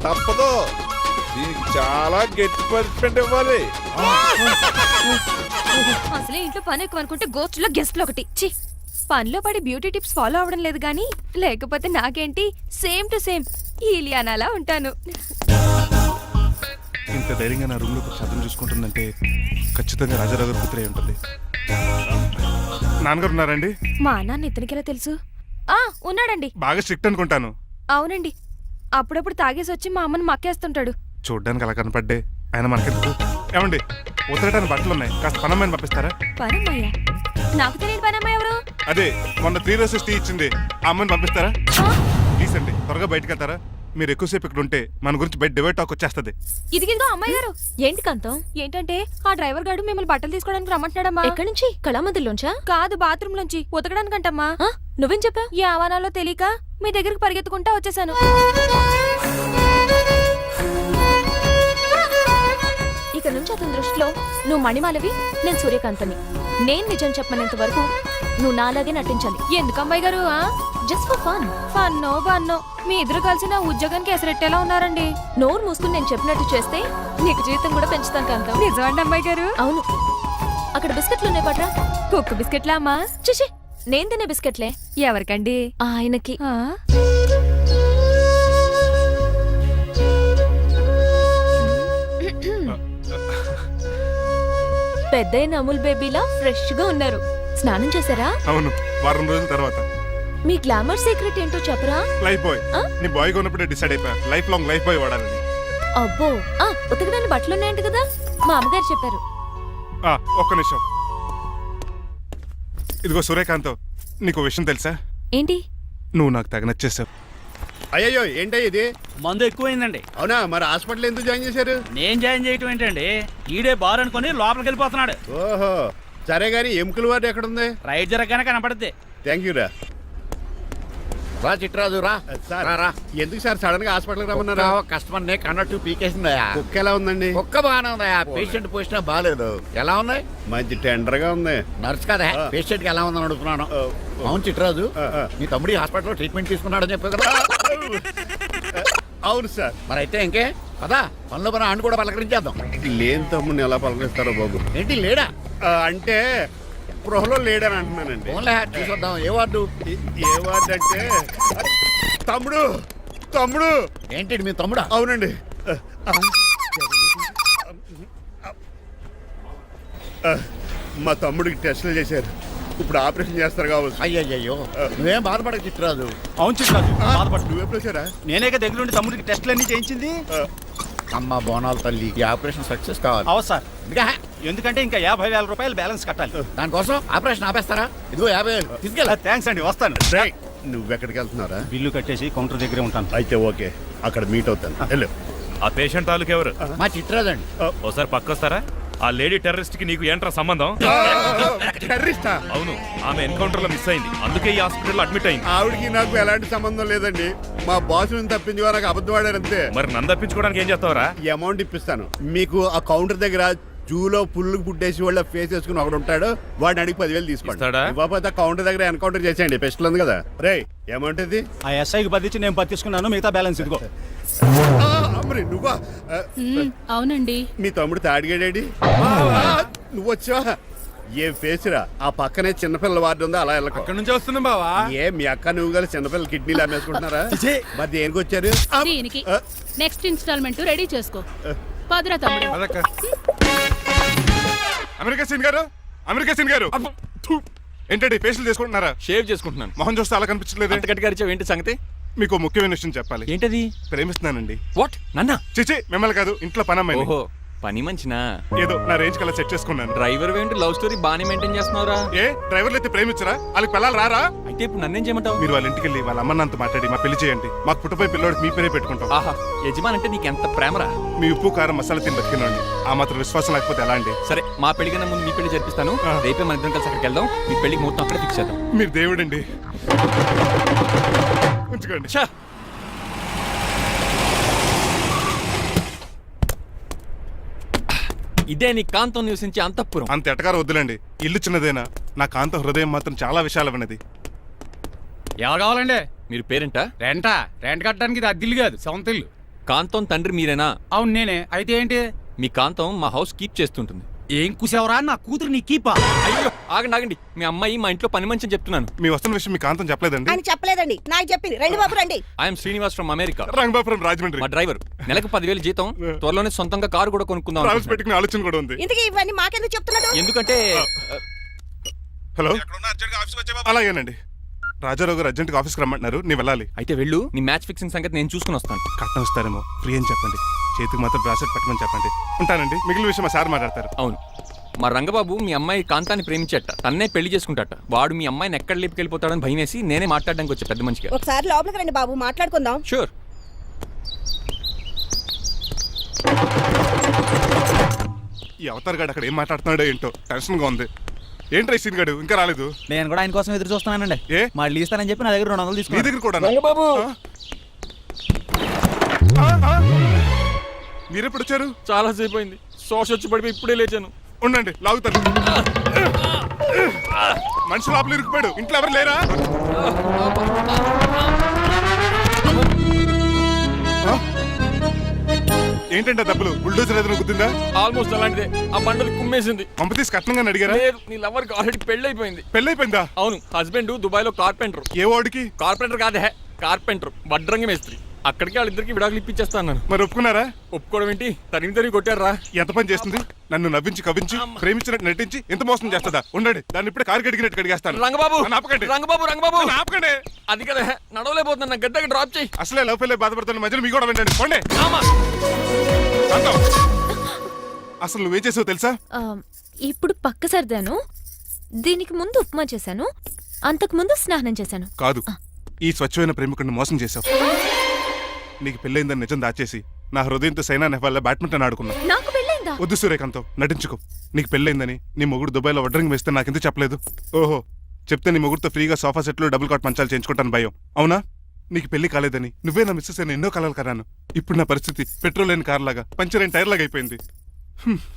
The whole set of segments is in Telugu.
తప్పదు. దీనికి చాలా గట్టి పనిష్మెంట్ ఇవ్వాలి. అసలే ఇంట్లో పని ఎక్కువ అనుకుంటే గోస్ట్లో గెస్ట్లు ఒకటి. చి, పనిలో పడి బ్యూటీ టిప్స్ ఫాలో అవడం లేదు గానీ లేకపోతే నాకేంటి సేమ్ టు సేమ్ ఈలియానాలా ఉంటాను. ఇంత ధైర్యంగా నా రూమ్ లో శబ్దం చూసుకుంటుందంటే ఖచ్చితంగా రాజారావు గారు కూతురే ఉంటుంది. నాన్నగారు ఉన్నారండి? మా నాన్న ఇతనికి ఎలా తెలుసు? ఉన్నాడండి. బాగా స్ట్రిక్ట్ అనుకుంటాను. అవునండి, అప్పుడప్పుడు తాగేసి వచ్చి మా అమ్మని మక్కేస్తుంటాడు. చూడ్డానికి అలా కనపడ్డే ఆయన మనకెందుకు? ఏమండి, ఉతరటానికి బట్టలు ఉన్నాయి, కాస్త పనమ్మని పంపిస్తారా? పనమ్మయ్య? నాకు తెలియని పనమ్మాయి ఎవరు? అదే మొన్న 3 రోజెస్ టీ ఇచ్చింది, ఆ అమ్మని పంపిస్తారా? ప్లీజ్ అండి, త్వరగా బయటకు వెళ్తారా? మీరు ఎక్కువసేపు ఇక్కడ ఉంటే మన గురించి బయట డివైడ్ టాక్ వచ్చేస్తుంది. ఇదిగిదిగో అమ్మాయి గారు. ఏంటి కాంతం? ఏంటంటే ఆ డ్రైవర్ గారు మిమ్మల్ని బట్టలు తీసుకోవడానికి రమ్మంటున్నాడమ్మా. ఎక్కడి నుంచి? కళామందిర్లోంచా? కాదు, బాత్రూమ్ లోంచి ఉతకడానికంటమ్మా. నువ్వేం చెప్పా? ఈ ఆవానాలో తెలియక మీ దగ్గరికి పరిగెత్తుకుంటా వచ్చేసాను. ఇక నుంచి అతని దృష్టిలో నువ్వు మణిమాలవి, నేను సూర్యకాంతని. నేను నిజం చెప్పనంత వరకు నువ్వు నాలాగే నటించాలి. ఎందుకు అమ్మాయి గారు? Just for fun. ఫన్నో బన్నో మీ ఇద్దరు కలిసి నా ఉద్యోగానికి ఎసరెట్టేలా ఉన్నారండి. నోరు మూసుకుని నేను చెప్పినట్టు చేస్తే నీకు జీవితం కూడా పెంచుతాను కాంతం. నిజమండి అమ్మాయి గారు? అవును. అక్కడ బిస్కెట్లు ఉన్నాయి పట్రా. కుక్క బిస్కెట్లా అమ్మా? చిచి, నేను తినే బిస్కెట్లే. ఎవరికండి? ఆయనకి. పెద్దయిన అమూల్ బేబీలా ఫ్రెష్ గా ఉన్నారు. స్నానం చేశారా? అవును, వారం రోజుల తర్వాత. మీ గ్లామర్ సీక్రెట్ ఏంటో చెప్పరా? Lifebuoy. నీ బాయ్ కొన్నప్పుడే డిసైడ్ అయిపోయా లైఫ్ లాంగ్ లైఫ్ బాయ్ వాడాలని. అబ్బో, ఉతకడానికి బట్టలు ఉన్నాయంట కదా, మా అమ్మగారు చెప్పారు. ఒక్క నిమిషం. ఇదిగో సూర్యకాంత్, నీకు విషయం తెలుసా? ఏంటి? నువ్వు నాకు తెగ నచ్చేసావు. అయ్యో ఏంటో ఇది? మందు ఎక్కువైందండి. అవునా? మరి హాస్పిటల్ ఎందుకు జాయిన్ చేశారు? నేను జాయిన్ చేయటం ఏంటండి, ఈడే బార్ అనుకుని లోపలికి వెళ్ళిపోతున్నాడు. ఓహో, సరే గాని ఎముకల వాడు ఎక్కడుంది? రైట్ జరగగానే కనపడుద్ది. థ్యాంక్ యూ రా. రా చిట్రాజు రా. సార్ రా. ఎందుకు సార్ సడన్ గా హాస్పిటల్కి రమ్మన్నారా? కస్టమర్ నే కన్నట్టు పీకేసిందయా. కుక్క ఎలా ఉందండి? కుక్క బాగానే ఉందయా, పేషెంట్ పొజిషన్ బాగాలేదు. ఎలా ఉన్నాయి? మంచి టెండర్ గా ఉంది. నర్స్ కదా, పేషెంట్ కి ఎలా ఉందని అడుగుతున్నాను. అవును చిట్రాజు, మీ తమ్ముడి హాస్పిటల్లో ట్రీట్మెంట్ తీసుకున్నాడని చెప్పావు కదా. అవును సార్. మరి అయితే ఇంకే కదా, పనులు పని ఆండు కూడా పలకరించేద్దాం. లేని తమ్ముడిని ఎలా పలకరిస్తారో బాబు. ఏంటి లేడా? అంటే గృహలో లేడని అంటున్నానండి. ఓన్లీ చూసొద్దాం. ఏ వార్డు? ఏ వార్డు అంటే తమ్ముడు. తమ్ముడు ఏంటి మీ తమ్ముడా? అవునండి. మా తమ్ముడికి టెస్టులు చేశారు, ఇప్పుడు ఆపరేషన్ చేస్తారు కావచ్చు. అయ్యయ్యో, నువ్వేం బాధపడక చిట్రాజు. అవును చిట్రాజు, బాధపడు. నువ్వు ఎప్పుడు వచ్చారా? నేనేక దగ్గరుండి తమ్ముడికి టెస్టులన్నీ చేయించింది. అమ్మ బోనాల తల్లి, ఈ ఆపరేషన్ సక్సెస్ కావాలి. అవు సార్, ఎందుకంటే ఇంకా 50,000 రూపాయలు బ్యాలెన్స్ కట్టాలి. దానికోసం ఆపరేషన్ ఆపేస్తారా? ఇదిగో 50,000 తీసుకెళ్ళ. థ్యాంక్స్ అండి, వస్తాను. నువ్వెక్కడికి వెళ్తున్నారా? బిల్లు కట్టేసి కౌంటర్ దగ్గరే ఉంటాను. అయితే ఓకే, అక్కడ మీట్ అవుతాను. వెళ్ళు. ఆ పేషెంట్ తాలూకు ఎవరు? మా చిట్రాజు అండి. ఓసారి పక్కొస్తారా? ఆ లేడీ టెర్రరిస్ట్ కి నీకు ఏంట్రా సంబంధం? టెర్రరిస్టా? అవును, ఆమె ఎన్కౌంటర్ లో మిస్ అయింది, అందుకే ఈ హాస్పిటల్ అడ్మిట్ అయింది. ఆవిడికి నాకు ఎలాంటి సంబంధం లేదండి. మా బాసుని తప్పించుకో నాకు అబద్ధం ఆడారంతే. మరి నన్ను తప్పించుకోవడానికి ఏం చేస్తావరా? ఈ అమౌంట్ ఇప్పిస్తాను మీకు. ఆ కౌంటర్ దగ్గర జూలో పుల్లు పుట్టేసి వాళ్ళ ఫేస్ వేసుకుని ఒకడు ఉంటాడు, వాడిని అడిగి 10,000 తీసుకోండి. ఇవ్వకపోతే కౌంటర్ దగ్గర ఎన్కౌంటర్ చేసేయండి. పెస్టల్ ఉంది కదా. రే అమౌంట్ ఇది? ఆ ఎస్ఐకి బదిలించి నేను బతిసుకున్నాను, మిగతా బ్యాలెన్స్ ఇదిగో. మరి నువ్వా? అవునండి. మీ తమ్ముడు తాడిగాడేడి? నువ్వు వచ్చావా? ఏ ఫేస్ రా. ఆ పక్కనే చిన్నపిల్లల వార్డు ఉందా, అలా వెళ్ళకు. అక్కడ నుంచి వస్తున్నాం బావా. ఏ మీ అక్క నువ్వు గల చిన్నపిల్లల కిడ్నీలు అమ్మేసుకుంటున్నారా? మరి దేనికి వచ్చారు? దీనికి నెక్స్ట్ ఇన్స్టాల్మెంట్ రెడీ చేసుకో. పదరా తమ్ముడు. అదక్క. అమెరికా సీన్ గారు, అమెరికా సీన్ గారు, ఏంటండి ఫేషియల్ చేసుకుంటున్నారా? షేవ్ చేసుకుంటున్నాను. మొహం చూస్తే అలా కనిపించలేదు. అంత గట్టిగా అరిచావు, ఏంటి సంగతి? మీకు ముఖ్యమైన విషయం చెప్పాలి. ఏంటది? ప్రేమిస్తున్నానండి. వాట్? నన్నా? చిచి, మిమ్మల్ని కాదు, ఇంట్లో పనమ్మాయి. ఓహో, పని మంచినా? ఏదో నా రేంజ్ కల్లా సెట్ చేసుకున్నాను. డ్రైవర్ ఏంటి లవ్ స్టోరీ బాగానే మెయింటైన్ చేస్తున్నావురా? ఏ డ్రైవర్లు అయితే ప్రేమించరా? వాళ్ళకి పిల్లలు రారా? అయితే ఇప్పుడు నన్నేం చేయమంటావు? మీరు వాళ్ళ ఇంటికి వెళ్ళి వాళ్ళ అమ్మన్నంత మాట్లాడి మా పెళ్లి చేయండి. మాకు పుట్టపోయి పిల్లోడికి మీ పేరే పెట్టుకుంటాం. ఆహా, యజమాన్ అంటే నీకు ఎంత ప్రేమరా? మీ ఉప్పు కారం మసాలా తిని బతికినండి. ఆ మాత్రం విశ్వాసం లేకపోతే ఎలా అండి? సరే, మా పెళ్లి కన్నా ముందు మీ పెళ్లి జరిపిస్తాను. రేపే మన ఇద్దరం కలిసి అక్కడికి వెళ్దాం. మీ పెళ్లికి మొత్తం అక్కడే ఫిక్స్ చేద్దాం. మీరు దేవుడండి. ఉంచుకోండి. ఇదే నీ కాంతం నివసించే అంతఃపురం. అంత ఎటకారం వద్దులండి, ఇల్లు చిన్నదేనా, నా కాంత హృదయం మాత్రం చాలా విశాలమైనది. ఎవరు కావాలండి? మీరు పేరెంటా? రెంట్ కట్టడానికి ఇది అద్దిల్లు కాదు, సొంత ఇల్లు. కాంతం తండ్రి మీరేనా? అవును నేనే. అయితే ఏంటి? మీ కాంతం మా హౌస్ కీప్ చేస్తుంటుంది. ఏం కూసావరా? నా కూతురు నీ కీపా? అయ్యో ఆగండి. మీ అమ్మాయి మా ఇంట్లో పని మంచి చెప్తున్నాను. మీ వస్తున్న విషయం మీ కాంతం చెప్పలేదండి? ఆయన చెప్పలేదండి, నాకు చెప్పింది. రండి బాబు రండి. I'm Srinivas from America. Rangabapuram Rajahmundry. మా డ్రైవర్. నెలకు 10,000 జీతం. త్వరలోనే సొంతంగా కారు కూడా కొనుక్కుందాం ట్రావెల్స్ అనుకుంటున్నాను. పెట్టుకునే ఆలోచన కూడా ఉంది. ఇంతకీ ఇవన్నీ మాకెందుకు చెప్తున్నాడు? ఎందుకంటే హలో, అలాగేనండి. రాజారావు గారు అర్జెంట్గా ఆఫీస్కి రమ్మంటున్నారు, నీ వెళ్ళాలి. అయితే వెళ్ళు. నీ మ్యాచ్ ఫిక్సింగ్ సంగతి నేను చూసుకుని వస్తాను. కట్నం ఇస్తారేమో, ఫ్రీ అని చెప్పండి. చేతికి మాత్రం బ్రాసెట్ పెట్టమని చెప్పండి. ఉంటానండి. మిగిలిన విషయం మా సార్ మాట్లాడతారు. అవును, మా రంగబాబు మీ అమ్మాయి కాంతాన్ని ప్రేమించట. తన్నే పెళ్లి చేసుకుంటాట. వాడు మీ అమ్మాయిని ఎక్కడ లేపుకెళ్ళిపోతాడని భయం వేసి నేనే మాట్లాడడానికి వచ్చా పెద్ద మనిషిగా. ఒకసారి లోపలికి రండి బాబు, మాట్లాడుకుందాం. షూర్. ఈ అవతార్ గాడు అక్కడ ఏం మాట్లాడుతున్నాడో ఏంటో టెన్షన్గా ఉంది. ఏంటి రైసీన్ గాడు ఇంకా రాలేదు? నేను కూడా ఆయన కోసం ఎదురు చూస్తున్నానండి. ఏ మళ్ళీ ఇస్తానని చెప్పి నా దగ్గర 200 నీ తీసుకున్నాను. దగ్గర కూడా? మీరెప్పుడు వచ్చారు? చాలా సేపు అయింది. శోష వచ్చి పడిపోయి ఇప్పుడే లేచాను. ఉండండి, లాగుతాను. మనిషి లోపల ఇరుక్కుపోయాడు. ఇంట్లో ఎవరు లేరా? ఏంటంటే డబ్బులు బుల్డోజర్ ఏదైనా గుద్దిందా? ఆల్మోస్ట్ అలాంటిదే. ఆ బండలు కుమ్మేసింది. పంప తీసి కట్నంగా అడిగారా? లేదు, నీ లవర్కి ఆల్రెడీ పెళ్లి అయిపోయింది. పెళ్ళైపోయిందా? అవును, హస్బెండ్ దుబాయ్ లో కార్పెంటర్. ఏ వాడికి? కార్పెంటర్ కాదే, కార్పెంటర్. వడ్రంగి మేస్త్రి. అక్కడికి వాళ్ళిద్దరికి విడాకులు ఇప్పించేస్తా అన్నాను. మరి ఒప్పుకున్నారా? ఒప్పుకోవడం ఏంటి, తరిమి కొట్టారా. ఎంత పని చేస్తుంది? నన్ను నవ్వించి కవించి ప్రేమించినట్టు నటించి ఎంత మోసం చేస్తుందా? ఉండండి, దాన్ని ఇప్పుడే కారు కడిగినట్టు కడిగేస్తాను. రంగబాబు, నన్ను ఆపకండి. రంగబాబు ఆపకండి. అది కదా, నడవలేకపోతున్నా. నా గద్దకి డ్రాప్ చేయి. అసలే లవ్ ఫెయిల్ బాధపడుతున్న మధ్యలో మీ కూడా వినండి. పోండి. ఆమా. శాంతం. అసలు నువ్వేం చేసావు తెలుసా? ఇప్పుడు పక్క సర్దాను. దీనికి ముందు ఉప్మా చేశాను. అంతకు ముందు స్నానం చేశాను. కాదు, ఈ స్వచ్ఛమైన ప్రేమికుడిని మోసం చేశావు. నీకు పెళ్ళైందని నిజం దాచేసి నా హృదయంతో సైనా నెహ్వాల్ బ్యాడ్మింటన్ ఆడుకున్నా. నాకు పెళ్ళైందా? వద్దు సూర్యకాంతం, నటించుకో. నీకు పెళ్ళైందని నీ మొగుడు దుబాయ్లో వడ్రంగి వేస్తే నాకెందుకు చెప్పలేదు? ఓహో, చెప్తే నీ మొగుడుతో ఫ్రీగా సోఫా సెట్లు డబుల్ కాట్ మంచాలు చేయించుకుంటాను భయం. అవునా? నీకు పెళ్లి కాలేదని నువ్వే నా మిస్సెస్ అని ఎన్నో కలలు కరాను. ఇప్పుడు నా పరిస్థితి పెట్రోల్ లేని కార్ లాగా, పంచర్ అయిన టైర్ లాగా అయిపోయింది.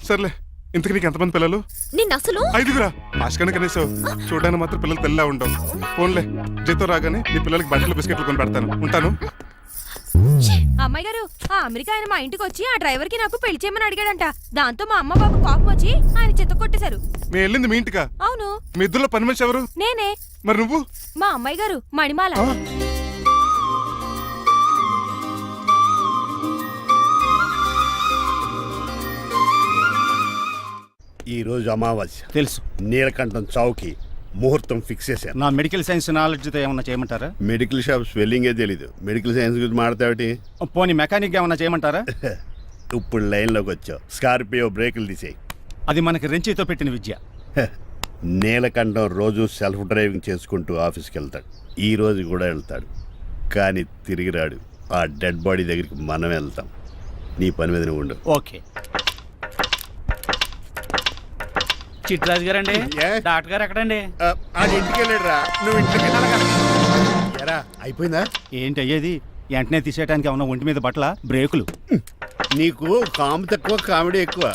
సర్లే, ఇంతకు నీకు ఎంతమంది పిల్లలు? నేను అసలు 5గురా. ఆశకనే కనీసం చూడడానికి మాత్రం పిల్లలు తెల్లా ఉండవు. ఫోన్లే, జీతం రాగానే నీ పిల్లలకి బట్టలు బిస్కెట్లు కొని పెడతాను. ఉంటాను. అమ్మాయి గారు, ఆ అమెరికా ఆయన మా ఇంటికి వచ్చి ఆ డ్రైవర్ కి నాకు పెళ్లి చేయమని అడిగాడంట. దాంతో మా అమ్మ బాబు కోపం వచ్చి ఆయన చెత్త కొట్టేశారు. మేము వెళ్ళింది మీ ఇంటికా? అవును. మీ ఇద్దరులో పని మనిషి ఎవరు? నేనే. మరి నువ్వు? మా అమ్మాయి గారు మణిమాల. ఈ రోజు అమావాస్య తెలుసు. నీలకంఠం చౌకి ముహూర్తం ఫిక్స్ చేశాను. నా మెడికల్ సైన్స్ నాలెడ్జ్తో ఏమన్నా చేయమంటారా? మెడికల్ షాప్ స్వెల్లింగే తెలీదు, మెడికల్ సైన్స్ గురించి మాట్లాడతావిటి? పోనీ మెకానిక్ ఏమన్నా చేయమంటారా? ఇప్పుడు లైన్లోకి వచ్చావు. స్కార్పియో బ్రేకులు తీసేయి. అది మనకి రెంచితో పెట్టిన విద్య. నీలకంఠం రోజు సెల్ఫ్ డ్రైవింగ్ చేసుకుంటూ ఆఫీస్కి వెళ్తాడు. ఈ రోజు కూడా వెళ్తాడు, కానీ తిరిగి రాడు. ఆ డెడ్ బాడీ దగ్గరికి మనం వెళ్తాం. నీ పని మీద నువ్వు ఉండు. ఓకే. చిట్రాజు గారండి, డాక్టర్ గారు ఎక్కడండి? అది ఇంటికి వెళ్ళాడు రా. నువ్వు ఇంటికి ఎరా అయిపోయిందా? ఏంటి అయ్యేది? వెంటనే తీసేయడానికి ఏమన్నా ఒంటి మీద బట్టల బ్రేకులు? నీకు కాము తక్కువ, కామెడీ ఎక్కువ.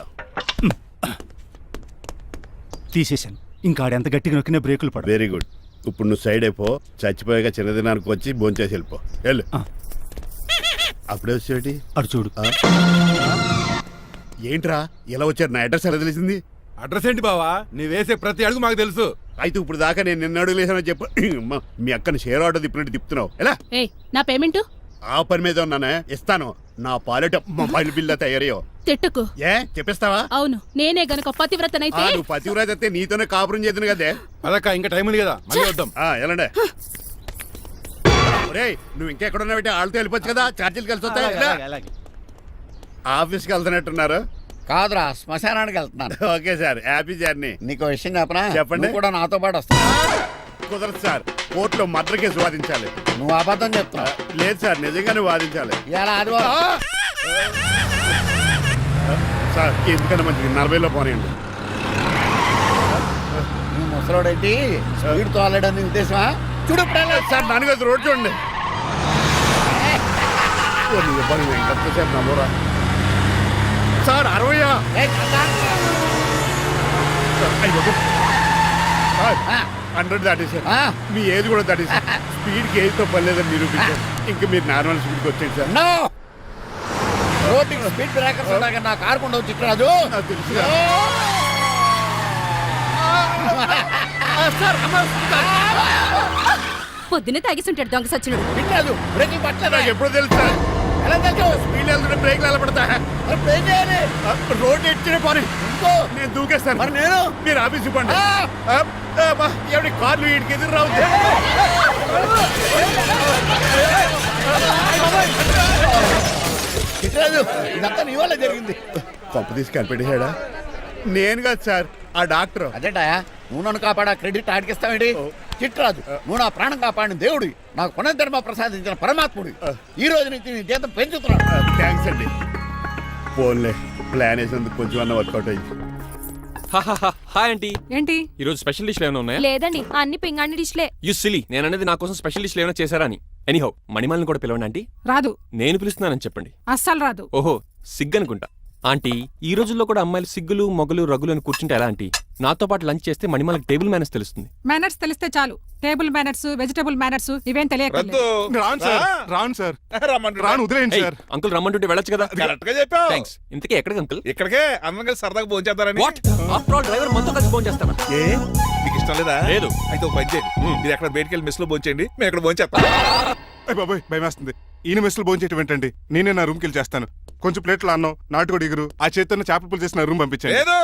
తీసేశాను. ఇంకా ఆడెంత గట్టిగా నొక్కినా బ్రేకులు పడ. Very good. ఇప్పుడు నువ్వు సైడ్ అయిపో. చచ్చిపోయాక చిన్నదినానికి వచ్చి భోంచేసి వెళ్ళిపో. వెళ్ళు. అప్పుడే వచ్చేటి అటు చూడు. ఏంట్రా ఇలా వచ్చారు? నా అడ్రస్ ఎలా తెలిసింది? అడ్రస్ ఏంటి బావా? నీ వేసే ప్రతి అడుగు మాకు తెలుసు. అయితే ఇప్పుడు దాకా నేను నిన్న అడుగులేసానని చెప్పు. మీ అక్కని షేర్ ఆర్డర్ తిప్పినట్టు తిప్పుతున్నావు. ఎలా? నా పేమెంట్ ఆ పని మీద ఉన్నానే, ఇస్తాను. నా పాలెట మొబైల్ బిల్లా తయారయ్యో. తిట్టుకు. ఏ చెప్పిస్తావా? అవును, నేనే గనక పతివ్రతనైతే నువ్వు పతివ్రత అయితే నీతోనే కాపురం చేద్దును కదే. అదక్క, ఇంకా టైం ఉంది కదా, మళ్ళీ వద్దాం. ఎలాండే నువ్వు ఇంకెక్కడున్నా పెట్టి వాళ్ళతో వెళ్ళిపోవచ్చు కదా, ఛార్జీలు కలిసి వస్తాయి. అలాగే. ఆఫీస్కి వెళ్తున్నట్టున్నారు. కాదురా, శ్మశానానికి వెళ్తున్నాను. Okay sir, happy journey. నీకు విషయం చెప్పనా? చెప్పండి. నువ్వు కూడా నాతో పాటు వస్తా. కుదరదు సార్, కోర్టులో మర్డర్ కేసు వాదించాలి. నువ్వు అబద్ధం చెప్తున్నావు. లేదు సార్, నిజంగానే వాదించాలి. ఇలా ఆదివారం సార్ ఎందుకన్నా మంచిది 40లో పోనీయండి. నువ్వు ముసలోడేంటి స్పీడ్ తోలడని ఉద్దేశమా? చూడు సార్ నాన్నగారు రోడ్ చూడండి. ఎంతసేపు నమ్మరా సార్? 60 100 దాటేసారు. మీ ఏజ్ కూడా దాటేసారు. స్పీడ్కి ఏజ్తో పని లేదని నిరూపించారు. ఇంకా మీరు నార్మల్ స్పీడ్కి వచ్చేది సార్. రోడ్డుకి స్పీడ్ బ్రేకర్స్ ఉండగా నా కారు కొండవు చిట్టరాజు. పొద్దున్నే తాగిస్తుంటాడు దొంగ సచ్చినుడు. చిట్టరాజు బ్రేకింగ్ పట్టలేదు. నాకు ఎప్పుడు తెలుసు సార్? ఎలా తెలుసు? స్పీడ్ వెళ్తుంటే బ్రేక్లు ఎలా పడతా? మరి బ్రేక్ చేయాలి. రోడ్డు ఎట్టిన పని ఇంకో నేను దూకేస్తాను. మరి నేను మీరు ఆఫీస్ ఇవ్వండి. ఎవరి కార్లు వీడికి ఎదురు రావు. చిట్టరాజు ఇదంతా నీ వల్ల జరిగింది. పప్పు తీసి కనిపెట్టేశాడా? నేను కాదు సార్, ఆ డాక్టర్. అదేంటా నువ్వు నన్ను కాపాడా క్రెడిట్ ఆడికిస్తావేంటి? చిట్టరాజు నువ్వు నా ప్రాణం కాపాడిన దేవుడి, నాకు పునర్ధర్మ ప్రసాదించిన పరమాత్ముడి. ఈ రోజు నుంచి నీ జీతం పెంచుతున్నాను. థ్యాంక్స్ అండి. ఫోన్లే, ప్లాన్ వేసినందుకు కొంచెం అన్న వర్కౌట్ అయింది. Hi aunty. ఏంటి? ఈ రోజు స్పెషల్ డిష్లు ఏమైనా ఉన్నాయా? లేదండి, అన్ని పింగాణి డిష్లే. యు సిలీ, నేను అనేది నా కోసం స్పెషల్ డిష్లు ఏమైనా చేశారా అని. ఎనీహౌ మణిమాలని కూడా పిలవండి ఆంటీ. రాదు, నేను పిలుస్తున్నానని చెప్పండి. అస్సలు రాదు. ఓహో సిగ్గనుకుంటా. ఆంటీ ఈ రోజుల్లో కూడా అమ్మాయిలు సిగ్గులు మొగలు రగులు అని కూర్చుంటే ఎలా ఆంటీ? నాతో పాటు లంచ్ చేస్తే మణిమాలకు టేబుల్ మేనర్స్ తెలుస్తుంది. మేనర్స్ తెలిస్తే చాలు. టేబుల్ మేనర్స్, వెజిటబుల్ మేనర్స్ ఇవేం తెలియకలేదు. రాను సార్, రాను సార్, రాను, వదిలేయండి సార్. అంకుల్ రమ్మంటుంటే వెళ్ళొచ్చు కదా. కరెక్ట్ గా చెప్పావు. థ్యాంక్స్. ఇంతకీ ఎక్కడికి అంకుల్? ఇక్కడికే అందరం కలిసి సరదాగా భోజనం చేద్దారని. వాట్ ఆఫ్టర్ ఆల్ డ్రైవర్ మనతో కలిసి ఫోన్ చేస్తాను. ఏ నీకు ఇష్టం లేదా? లేదు. అయితే ఒక పని చేయండి, మీరు ఎక్కడ బయటికి వెళ్ళి మెస్ లో భోజనం చేయండి, మేము ఇక్కడ భోజనం చేస్తాం. అయ్య బాబాయ్ భయం వేస్తుంది. ఈయన మెస్సులు భోంచేయటం ఏంటండి? నేనే నా రూమ్కి వెళ్ళి చేస్తాను. కొంచెం ప్లేట్లో అన్నం, నాటుకోడి ఇగురు, ఆ చేతితో చేపల పులుసు చేసి నా రూమ్ పంపించాను. లేదు,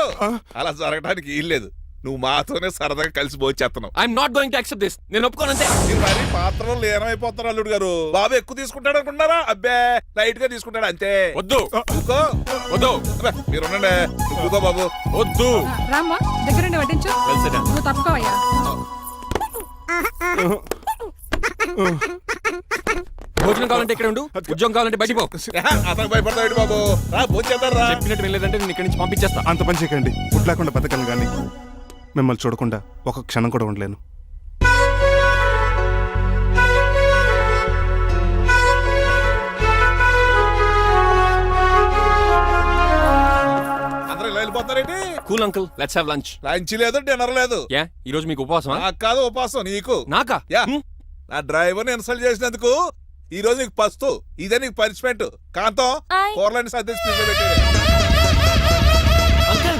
అలా జరగడానికి ఏం లేదు. నువ్వు మాతోనే సరదాగా కలిసి భోజనం చేస్తున్నావు. I'm not going to accept this. నేను ఒప్పుకోనంతే. మీరు మరి పాత్రలో లీనమైపోతారు అల్లుడు గారు. బాబు ఎక్కువ తీసుకుంటాడు అనుకుంటారా? అబ్బే లైట్ గా తీసుకుంటాడు అంతే. వద్దు ఊకో. వద్దు. అబ్బే, మీరు ఉండండి. ఊకో బాబు. వద్దు. రామ్మా, దగ్గరుండి వడ్డించు. నువ్వు తప్పుకోవయ్యా. భోజనం కావాలంటే ఇక్కడ ఉండు, ఉద్యోగం కావాలంటే బయటికి పో. అతను భయపడతాడు బాబు. రా భోజనం చేద్దాం రా. చెప్పినట్టు వెళ్ళలేదంటే నేను ఇక్కడి నుంచి పంపించేస్తా. అంత పని చేయకండి. ఫుడ్ లేకుండా బతకను కానీ మిమ్మల్ని చూడకుండా ఒక క్షణం కూడా ఉండలేను. అందరూ ఇలా వెళ్ళిపోతారేంటి? Cool uncle, let's have lunch. Lunch లేదు, డిన్నర్ లేదు. యా ఈ రోజు మీకు ఉపవాసమా? నాకు కాదు ఉపవాసం, నీకు. నాకా? యా, నా డ్రైవర్ ఇన్సల్ట్ చేసినందుకు ఈ రోజు నీకు పస్తు. ఇదే నీకు పనిష్మెంట్. కాంతం ఆయ్. కూరలని సర్దేసి ఫ్రిడ్జ్లో పెట్టేయ్. అంకుల్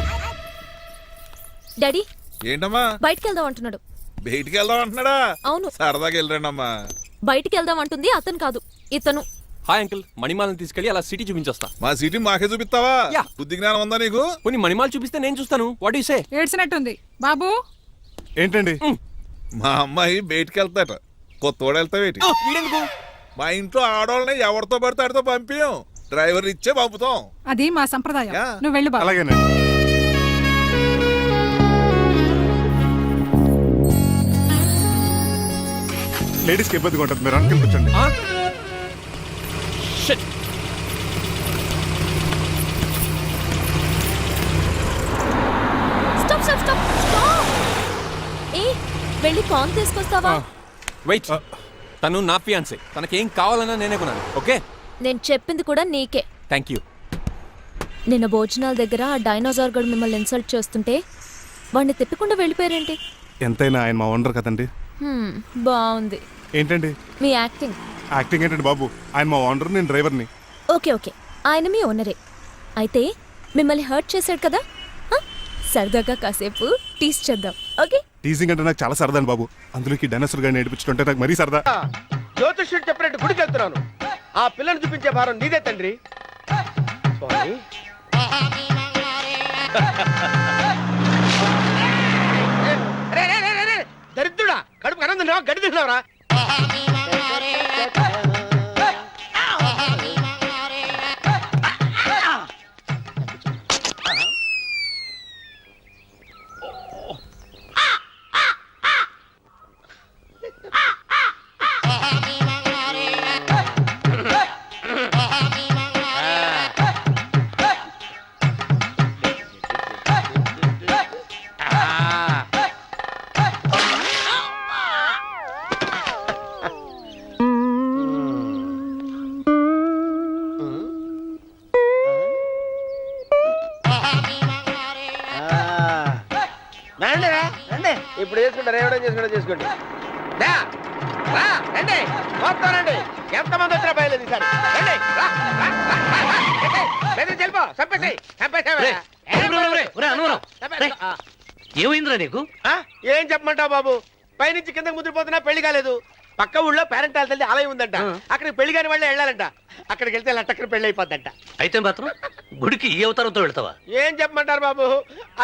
డాడీ ఏంటమ్మా బయటికి వెళ్దాం అంటున్నాడు. బయటికి వెళ్దాం అంటున్నాడా? అవును, సరదాగా వెళ్ళరండి అమ్మా. బయటికి వెళ్దాం అంటుంది అతను కాదు, ఇతను. హాయ్ అంకుల్, మణిమాలని తీసుకెళ్లి అలా సిటీ చూపించొస్తా. మా సిటీ మాకే చూపిస్తావా? యా. బుద్ధి జ్ఞానం ఉందా నీకు? కొన్ని మణిమాలు చూపిస్తే నేను చూస్తాను. What you say? ఏడ్చినట్టుంది బాబు. ఏంటండి? మా అమ్మాయి బయటికి వెళ్తాట, కొత్తోడు వెళ్తావేటి? వీడెందుకు? మా ఇంట్లో ఆడవాళ్ళని ఎవరితో పడితే ఆడితో పంపించాం, డ్రైవర్ ఇచ్చే పంపుతాం. అది మా సంప్రదాయం. యా. నువ్వు వెళ్ళు బాబు. అలాగేనండి. లేడీస్కి ఇబ్బందిగా ఉంటుంది, మీరు అనుకుని కూర్చోండి. ఆ? Shit. Stop stop stop stop. ఏ వెళ్ళి కాన్ తీసుకొస్తావా? వెయిట్. తను నా ఫియాన్సే. తనకేం కావాలన్నా నేనే కొనాలి. ఓకే? నేను చెప్పింది కూడా నీకే. Thank you. నిన్న భోజనాల దగ్గర ఆ డైనోసార్ గడు మిమ్మల్ని ఇన్సల్ట్ చేస్తుంటే వాడిని తిప్పకుండా వెళ్ళిపోయారేంటి? ఎంతైనా ఆయన మా ఓనర్ కదండి. బాగుంది ఏంటండి మీ యాక్టింగ్. యాక్టింగ్ ఏంటండి బాబు? ఆయన మా ఓనర్, నేను డ్రైవర్ని. ఓకే ఓకే, ఆయన మీ ఓనరే అయితే మిమ్మల్ని హర్ట్ చేశాడు కదా, సరదాగా కాసేపు టీస్ చేద్దాం. ఓకే? టీజింగ్ అంటే నాకు చాలా సరదా అండి బాబు. అందులోకి డైనోసర్ గారిని నేర్పించుకుంటే నాకు మరీ సరదా. జ్యోతిష్యుడు చెప్పినట్టు గుడికి వెళ్తున్నాను. ఆ పిల్లని చూపించే భారం నీదే తండ్రి. స్వామి దరిద్రుడా, కడుపు అన్నం తిన్నావా, గడ్డి తిన్నావరా? ఇప్పుడు చేసుకుంటారు, ఏమైనా చేసుకుంటారు చేసుకోండి. రండి మొత్తం రండి, ఎంతమంది వచ్చినా బయలుదేరి రండి. చంపేసేయ్, చంపేసేయ్. ఏమైందిరా నీకు? ఏం చెప్పమంటావు బాబు, పైనుంచి కిందకి ముద్రపోతున్నా పెళ్లి కాలేదు. పక్క ఊళ్ళో పేరెంటాల తల్లి ఆలయం ఉందంట, అక్కడికి పెళ్లి కాని వాళ్ళే వెళ్ళాలంట. అక్కడికి వెళ్తే లట్టక్కన పెళ్లి అయిపోద్దంట. అయితే మాత్రం గుడికి ఈ అవతారంతో వెళ్తావా? ఏం చెప్పమంటారు బాబు,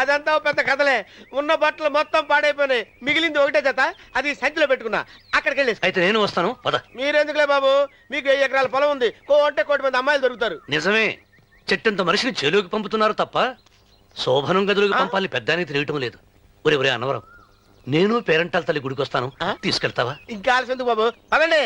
అదంతా ఓ పెద్ద కథలే. ఉన్న బట్టలు మొత్తం పాడైపోయినాయి, మిగిలింది ఒకటే జత, అది సంచిలో పెట్టుకున్నా. అక్కడికి వెళ్ళేసి అయితే నేను వస్తాను పద. మీరెందుకులే బాబు, మీకు 10 ఎకరాల పొలం ఉంది, కోటి మంది అమ్మాయిలు దొరుకుతారు. నిజమే, చెట్టంత మనిషిని చెరువుకి పంపుతున్నారు తప్ప శోభనం గదులకు పంపాలని పెద్దానికి తెలియటం లేదు. ఒరే అన్నవరం, నేను పేరెంటాల తల్లి గుడికి వస్తాను, తీసుకెళ్తావా? ఇంకా ఆలస్యం ఎందుకు బాబు, పదండి.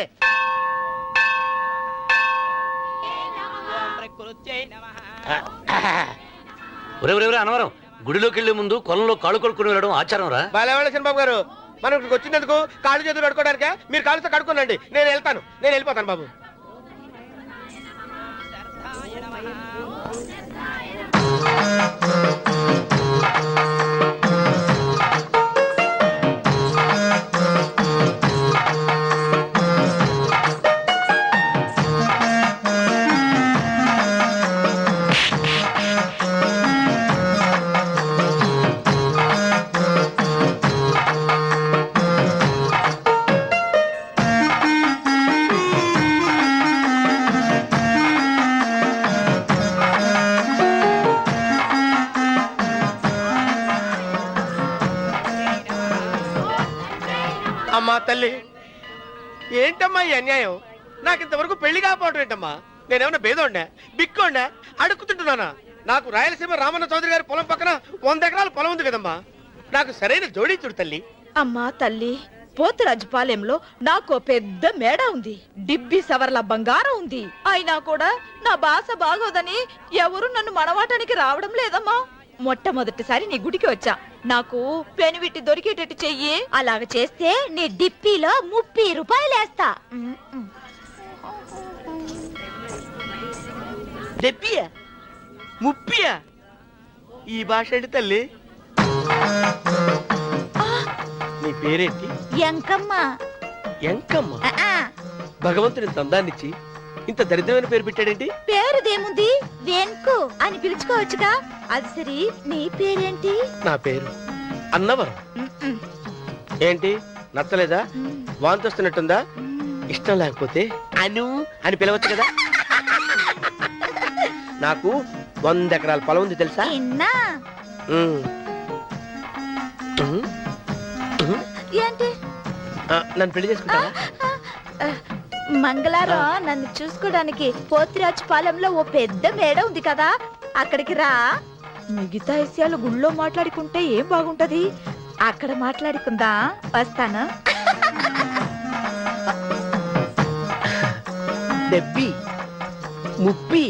ఒరే అన్నవరం, గుడిలోకి వెళ్లే ముందు కొలంలో కాళ్ళు కొడుకుని వెళ్ళడం ఆచారం రా. బాలేవాళ్ళ చంద్రబాబు గారు, మనం ఇక్కడికి వచ్చినందుకు కాళ్ళు చేతులు కడుక్కోవడానికే. మీరు కాళ్ళతో కడుక్కోనండి, నేను వెళ్ళిపోతాను బాబు. అమ్మా తల్లి, ఏంటమ్మా ఈ అన్యాయం? నాకు ఇంతవరకు పెళ్లి కాకపోవడం ఏంటమ్మా? నేనేమన్నా బేదోండా, బిక్కోండా, అడుక్కుతుంటున్నానా? నాకు రాయలసీమ రామన్న చౌదరి గారి పొలం పక్కన 100 ఎకరాల పొలం ఉంది కదమ్మా. నాకు సరైన జోడీ చూడు తల్లి. అమ్మా తల్లి, పోతురాజుపాలెంలో నాకు పెద్ద మేడ ఉంది, డిబ్బి సవర్ల బంగారం ఉంది. అయినా కూడా నా భాష బాగోదని ఎవరు నన్ను మనవాటానికి రావడం లేదమ్మా. మొట్టమొదటిసారి నీ గుడికి వచ్చా, నాకు పెనువిట్టి దొరికేటట్టు చెయ్యి. అలాగ చేస్తే నీ డిప్పిలో 30 రూపాయలు వేస్తా. డెప్పియా, 30? ఈ భాష ఏంటి తల్లి? నీ పేరేంటి? ఎంకమ్మ. ఎంకమ్మ? భగవంతుని తందాన్నిచ్చి ఇంత దరిద్రమైన పేరు పెట్టాడేంటి? పేరుదేముంది, వెంకు అని పిలుచుకోవచ్చుగా. అది సరి, నీ పేరేంటి? నా పేరు అన్నవరం. ఏంటి నచ్చలేదా? వాంతి వస్తున్నట్టుందా? ఇష్టం లేకపోతే అను అని పిలవచ్చు కదా. నాకు 100 ఎకరాల పొలం ఉంది తెలుసా? ఏంటి? నన్ను పెళ్లి చేసుకుంటావా? మంగళారం నన్ను చూసుకోవడానికి పోతిరాజు పాలెంలో ఓ పెద్ద మేడ ఉంది కదా, అక్కడికి రా. మిగతా విషయాలు గుళ్ళో మాట్లాడుకుంటే ఏం బాగుంటది, అక్కడ మాట్లాడుకుందా. వస్తాను. డెబ్బి 30.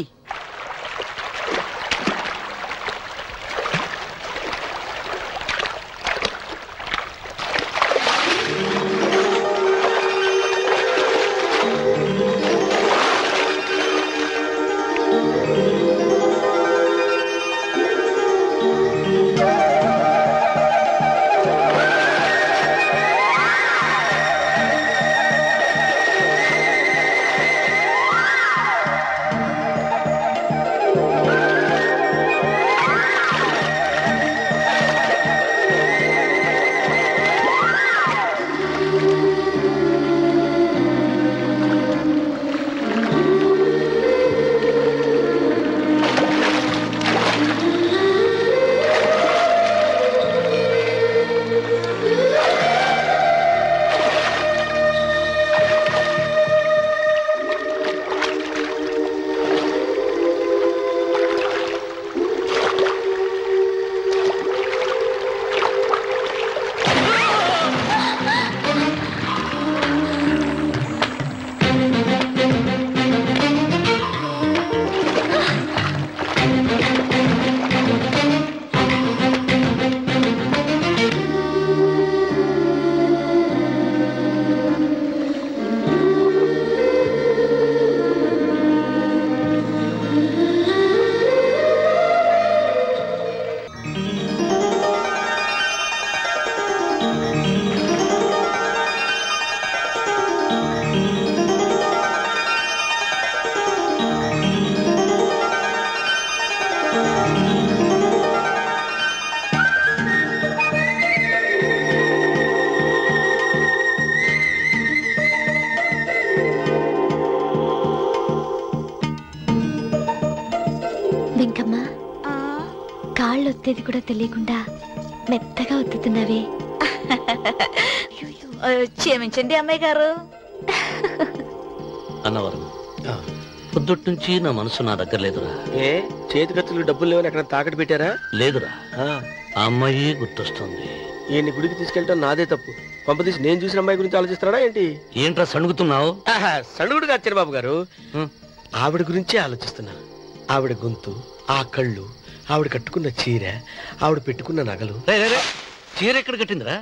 వెంకమ్మ కాళ్ళు ఒత్తేది కూడా తెలియకుండా మెత్తగా ఒత్తుతున్నావే. క్షమించండి అమ్మాయి గారు. అన్నవరం పొద్దుటి నుంచి నా మనసు నా దగ్గర లేదురా. ఏ చేతి ఖర్చులు డబ్బులు లేవని ఎక్కడ తాకట్టు పెట్టారా? లేదురా, ఆ అమ్మాయి గుర్తొస్తుంది. ఈయన్ని గుడికి తీసుకెళ్ళటం నాదే తప్పు. పంపదీసి నేను చూసిన అమ్మాయి గురించి ఆలోచిస్తున్నాడా ఏంటి? ఏంట్రా సణుగుతున్నావు? సణుగుడు కాదు చిరబాబు గారు, ఆవిడ గురించే ఆలోచిస్తున్నా. ఆవిడ గొంతు, ఆ కళ్ళు, ఆవిడ కట్టుకున్న చీర, ఆవిడ పెట్టుకున్న నగలు. చీర ఎక్కడ కట్టిందిరా?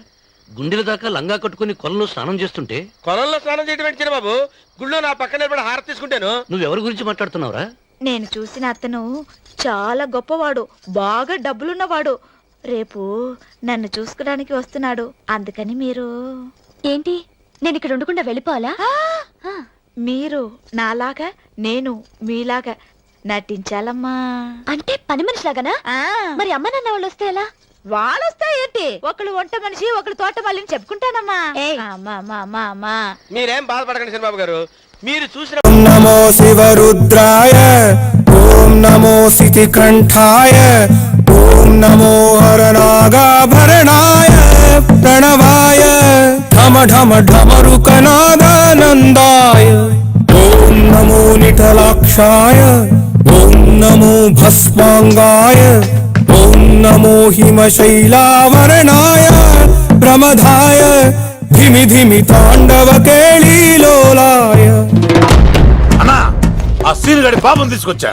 గుండెల దాకా లంగా కట్టుకుని కొలంలో స్నానం చేస్తుంటే. కొలంలో స్నానం చేయడం ఏంటి చిరబాబు? గుళ్ళో నా పక్కన నిలబడి హారతి తీసుకుంటాను. నువ్వెవరి గురించి మాట్లాడుతున్నావురా? నేను చూసిన అతను చాలా గొప్పవాడు, బాగా డబ్బులున్నవాడు. రేపు నన్ను చూసుకోవడానికి వస్తున్నాడు. అందుకని మీరు ఏంటి, నేను ఇక్కడ ఉండకుండా వెళ్ళిపోవాలా? మీరు నాలాగా, నేను మీలాగా నటించాలమ్మా. అంటే పని మనిషిలాగానా? మరి అమ్మ నాన్న వాళ్ళు వస్తే ఎలా? వాళ్ళొస్తా ఏంటి, ఒకళ్ళు వంట మనిషి, ఒకళ్ళు తోట మళ్ళీ చెప్పుకుంటానమ్మా. అమ్మా మీరేం బాధపడకండి చిరబాబు గారు. మీరు చూసిన నమో శివరుద్రాయ, ఓం నమో సితికంఠాయ, ఓం నమో హరనాగాభరణాయ ప్రణవాయ ఢమ ఢమ ఢమరుకనాదానందాయ, ఓం నమో నిఠలాక్షాయ, ఓం నమో భస్మాంగాయ, ఓం నమో హిమశైలావరణాయ ప్రమదాయ ధిమి ధిమి తాండవ కేళీలోలాయ. అన్నా ఆ సీన్ గడి పాపం తీసుకొచ్చా.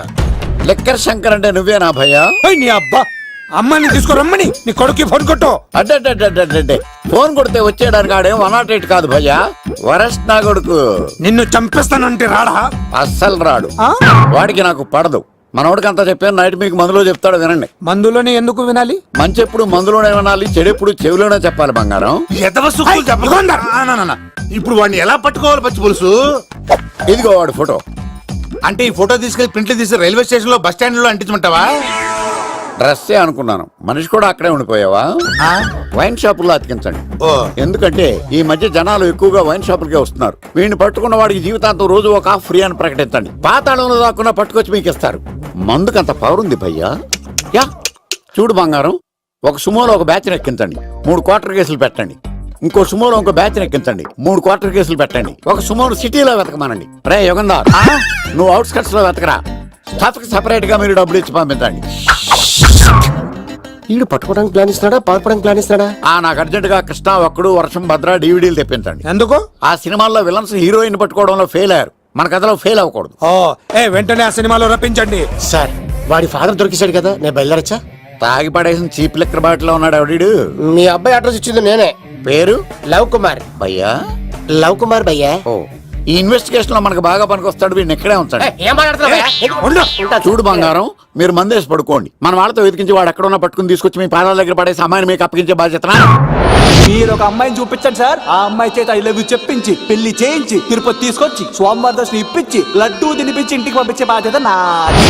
లెక్కర్ శంకర్ అంటే నువ్వేనా భయ్యా? నీ అబ్బా, అమ్మాయిని తీసుకురమ్మని నీ కొడుకు ఫోన్ కొట్టు. అడ్డే ఫోన్ కొడితే వచ్చేయడానికి ఆడేం 108 కాదు భయ్యా, వరస్ట్ నా కొడుకు. నిన్ను చంపేస్తానంటే రాడా? అస్సలు రాడు. వాడికి నాకు పడదు. మనోడికి అంతా చెప్పాను, నైట్ మీకు మందులో చెప్తాడు వినండి. మందులోనే ఎందుకు వినాలి? మంచి ఎప్పుడు మందులోనే వినాలి, చెడు ఎప్పుడు చెవిలోనే చెప్పాలి బంగారం. ఇప్పుడు వాడిని ఎలా పట్టుకోవాలి పచ్చి పులుసు? ఇదిగో వాడు ఫోటో. అంటే ఈ ఫోటో తీసుకెళ్లి ప్రింట్లు తీసి రైల్వే స్టేషన్ లో బస్ స్టాండ్ లో అంటించమంటావా? డ్రెస్సే అనుకున్నాను, మనిషి కూడా అక్కడే ఉండిపోయావా? వైన్ షాపుల్లో అతికించండి. ఎందుకంటే ఈ మధ్య జనాలు ఎక్కువగా వైన్ షాపులకే వస్తున్నారు. వీడిని పట్టుకున్న వాడికి జీవితాంతం రోజు ఒక ఆఫ్ ఫ్రీ అని ప్రకటించండి. పాతాళంలో దాక్కున్నా పట్టుకొచ్చి మీకు ఇస్తారు. మందుకంత పవర్ ఉంది భయ్యా. యా చూడు బంగారం, ఒక సుమోలో ఒక బ్యాచ్ ఎక్కించండి, 3 క్వార్టర్ కేసులు పెట్టండి. ఇంకో సుమోలో ఇంకో బ్యాచ్ ఎక్కించండి, 3 క్వార్టర్ కేసులు పెట్టండి. ఒక సుమోను సిటీలో వెతకమానండి. రే యుగంధర్, నువ్వు అవుట్స్కట్స్ లో వెతకరా. స్టాఫ్ కి సెపరేట్ గా మీరు డబ్బులు ఇచ్చి పంపించండి. వీడు పట్టుకోవడానికి ప్లాన్ ఇస్తున్నాడా, పాల్పడానికి ప్లాన్ ఇస్తున్నాడా? నాకు అర్జెంట్ గా కృష్ణ, ఒక్కడు, వర్షం, భద్ర డివిడీలు తెప్పించండి. ఎందుకు? ఆ సినిమాల్లో విలన్స్ హీరోయిన్ పట్టుకోవడంలో ఫెయిల్ అయ్యారు, మన కథలో ఫెయిల్ అవ్వకూడదు. వెంటనే ఆ సినిమాలో రప్పించండి. సార్ వాడి ఫాదర్ దొరికేశాడు కదా, నేను బయలుదేరచ్చా? తాగి పడేసిన చీప్ లెక్కర్ బాటిలో ఉన్నాడు ఎవడీడు. మీ అబ్బాయి అడ్రస్ ఇచ్చింది నేనే. పేరు లవ్ కుమార్ భయ్యా. లవ్ కుమార్ భయ్యా. ఓ, ఈ ఇన్వెస్టిగేషన్ లో మనకు బాగా పనికొస్తాడు, వీడిని ఎక్కడే ఉంచండి. ఏం మాట్లాడుతున్నావు? చూడు బంగారం, మీరు మందేసి పడుకోండి. మన వాళ్ళతో వెతికించి వాడు ఎక్కడ ఉన్నా పట్టుకుని తీసుకొచ్చి మీ పాదాల దగ్గర పడేసి అమ్మాయిని మీకు అప్పగించే బాధ్యత. మీరు ఒక అమ్మాయిని చూపించండి సార్. ఆ అమ్మాయి చేత ఐ లవ్ యూ చెప్పించి పెళ్లి చేయించి తిరుపతి తీసుకొచ్చి స్వామివారి దర్శనం ఇప్పించి లడ్డూ తినిపించి ఇంటికి పంపించే బాధ్యత నాది.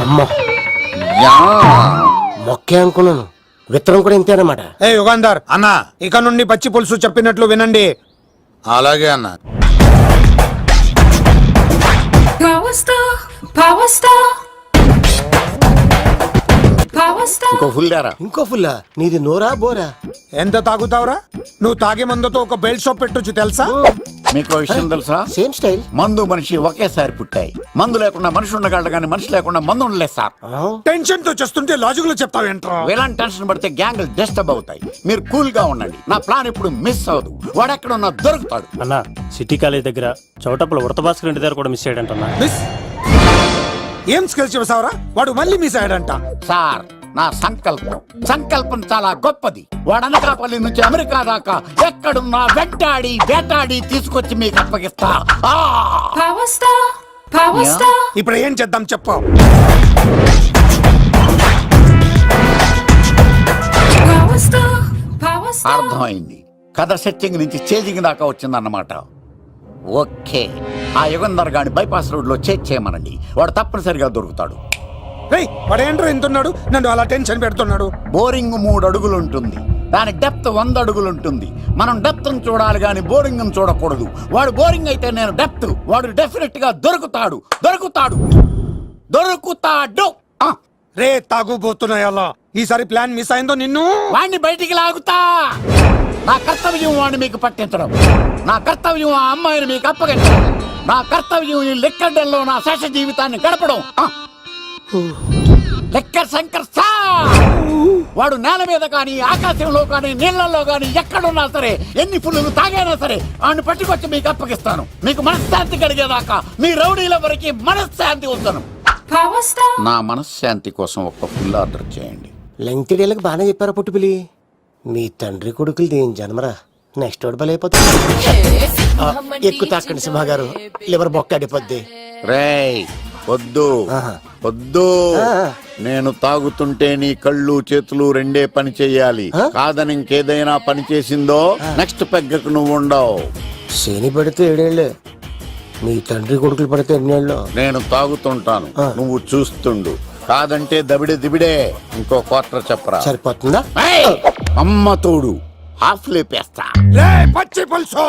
అమ్మా మొక్కే అనుకున్నాను, విత్తనం కూడా ఇంతేనమాట. యుగాంధర్ అన్న, ఇక నుండి పచ్చి పులుసు చెప్పినట్లు వినండి. అలాగే అన్న. ఇంకో ఫుల్ దారా. ఇంకో ఫుల్లా? నీది నోరా బోరా? ఎంత తాగుతావురా? నువ్వు తాగే మందుతో ఒక బెల్ట్ షాప్ పెట్టొచ్చు తెలుసా? మీకు విషయం తెలుసా? Same style. మందు మనిషి ఒకేసారి పుట్టాయి. మందు లేకుండా మనిషి ఉండగలడు కానీ మనిషి లేకుండా మందు ఉండలేదు సార్. టెన్షన్ తో చేస్తుంటే లాజిక్ లో చెప్తావేంట్రా? ఎలాంటి టెన్షన్ పడితే గ్యాంగులు డిస్టర్బ్ అవుతాయి. మీరు కూల్ గా ఉండండి, నా ప్లాన్ ఇప్పుడు మిస్ అవ్వదు. వాడు ఎక్కడ ఉన్నా దొరుకుతాడు. అన్నా సిటీ కాలేజ్ దగ్గర చౌటప్పుల ఉడత భాస్కర్ ఇంటి దగ్గర కూడా మిస్ అయ్యాడంటన్నా. మిస్ ఏం స్కిల్స్ చెప్తావరా? వాడు మళ్ళీ మిస్ అయ్యాడంట. సార్ నా సంకల్పం చాలా గొప్పది. వాడు అనకాపల్లి నుంచి అమెరికా దాకా ఎక్కడున్నా వెంటాడి వేటాడి తీసుకొచ్చి మీకు అప్పగిస్తా. ఇప్పుడు ఏం చేద్దాం చెప్పు. అర్థమైంది. కథ సెట్టింగ్ నుంచి చేజింగ్ దాకా వచ్చిందన్నమాట. ఓకే, ఆ యుగంధర్ గాని బైపాస్ రోడ్ లో చేయమనండి, వాడు తప్పనిసరిగా దొరుకుతాడు. వాడేంట్రో ఎంతున్నాడు, నన్ను అలా టెన్షన్ పెడుతున్నాడు. బోరింగ్ 3 అడుగులు ఉంటుంది, దాని డెప్త్ 100 అడుగులు ఉంటుంది. మనం డెప్త్ చూడాలి గాని బోరింగ్ చూడకూడదు. వాడు బోరింగ్ అయితే నేను డెప్త్. వాడు డెఫినెట్ గా దొరుకుతాడు. దొరుకుతాడు. రే తాగుబోతున్నాయల్లా ఈసారి ప్లాన్ మిస్ అయిందో నిన్ను వాణ్ణి బయటికి లాగుతా. నా కర్తవ్యం వాడిని మీకు పట్టించడం, నా కర్తవ్యం ఆ అమ్మాయిని మీకు అప్పగించడం, నా కర్తవ్యం ఈ లెక్కడ్డల్లో నా శేష జీవితాన్ని గడపడం. లెక్కర్ శంకర్ సార్ వాడు నేల మీద కానీ ఆకాశంలో కానీ నీళ్లలో కానీ ఎక్కడున్నా సరే, ఎన్ని పుల్లులు తాగైనా సరే వాడిని పట్టుకొచ్చి మీకు అప్పగిస్తాను. మీకు మనశ్శాంతి కలిగేదాకా మీ రౌడీల వరకు మనశ్శాంతి ఉంచను. నా మనశ్శాంతి కోసం ఒక్క ఫుల్ ఆర్డర్ చేయండి. లెంగ్తీడేళ్ళకి బాగానే చెప్పారా పుట్టుపిలి. మీ తండ్రి కొడుకులు దేని జన్మరా. నెక్స్ట్ వాడు బలైపోతుంది. ఎక్కువ తాకండి సింహ గారు, లివర్ బొక్క అడిపోద్ది. రేయ్ వద్దు వద్దు, నేను తాగుతుంటే నీ కళ్ళు చేతులు రెండే పని చెయ్యాలి. కాదని ఇంకేదైనా పని చేసిందో నెక్స్ట్ పెగ్గకు నువ్వు ఉండవు. శని పడితే 7 ఏళ్ళే, మీ తండ్రి కొడుకులు పడితే 8 ఏళ్ళు. నేను తాగుతుంటాను, నువ్వు చూస్తుండు. కాదంటే దబిడే దిబిడే. ఇంకో క్వార్టర్ చెప్పరా. సరిపోతుందా? అమ్మ తోడు హాఫ్ లేపేస్తా. పచ్చి పులుసు.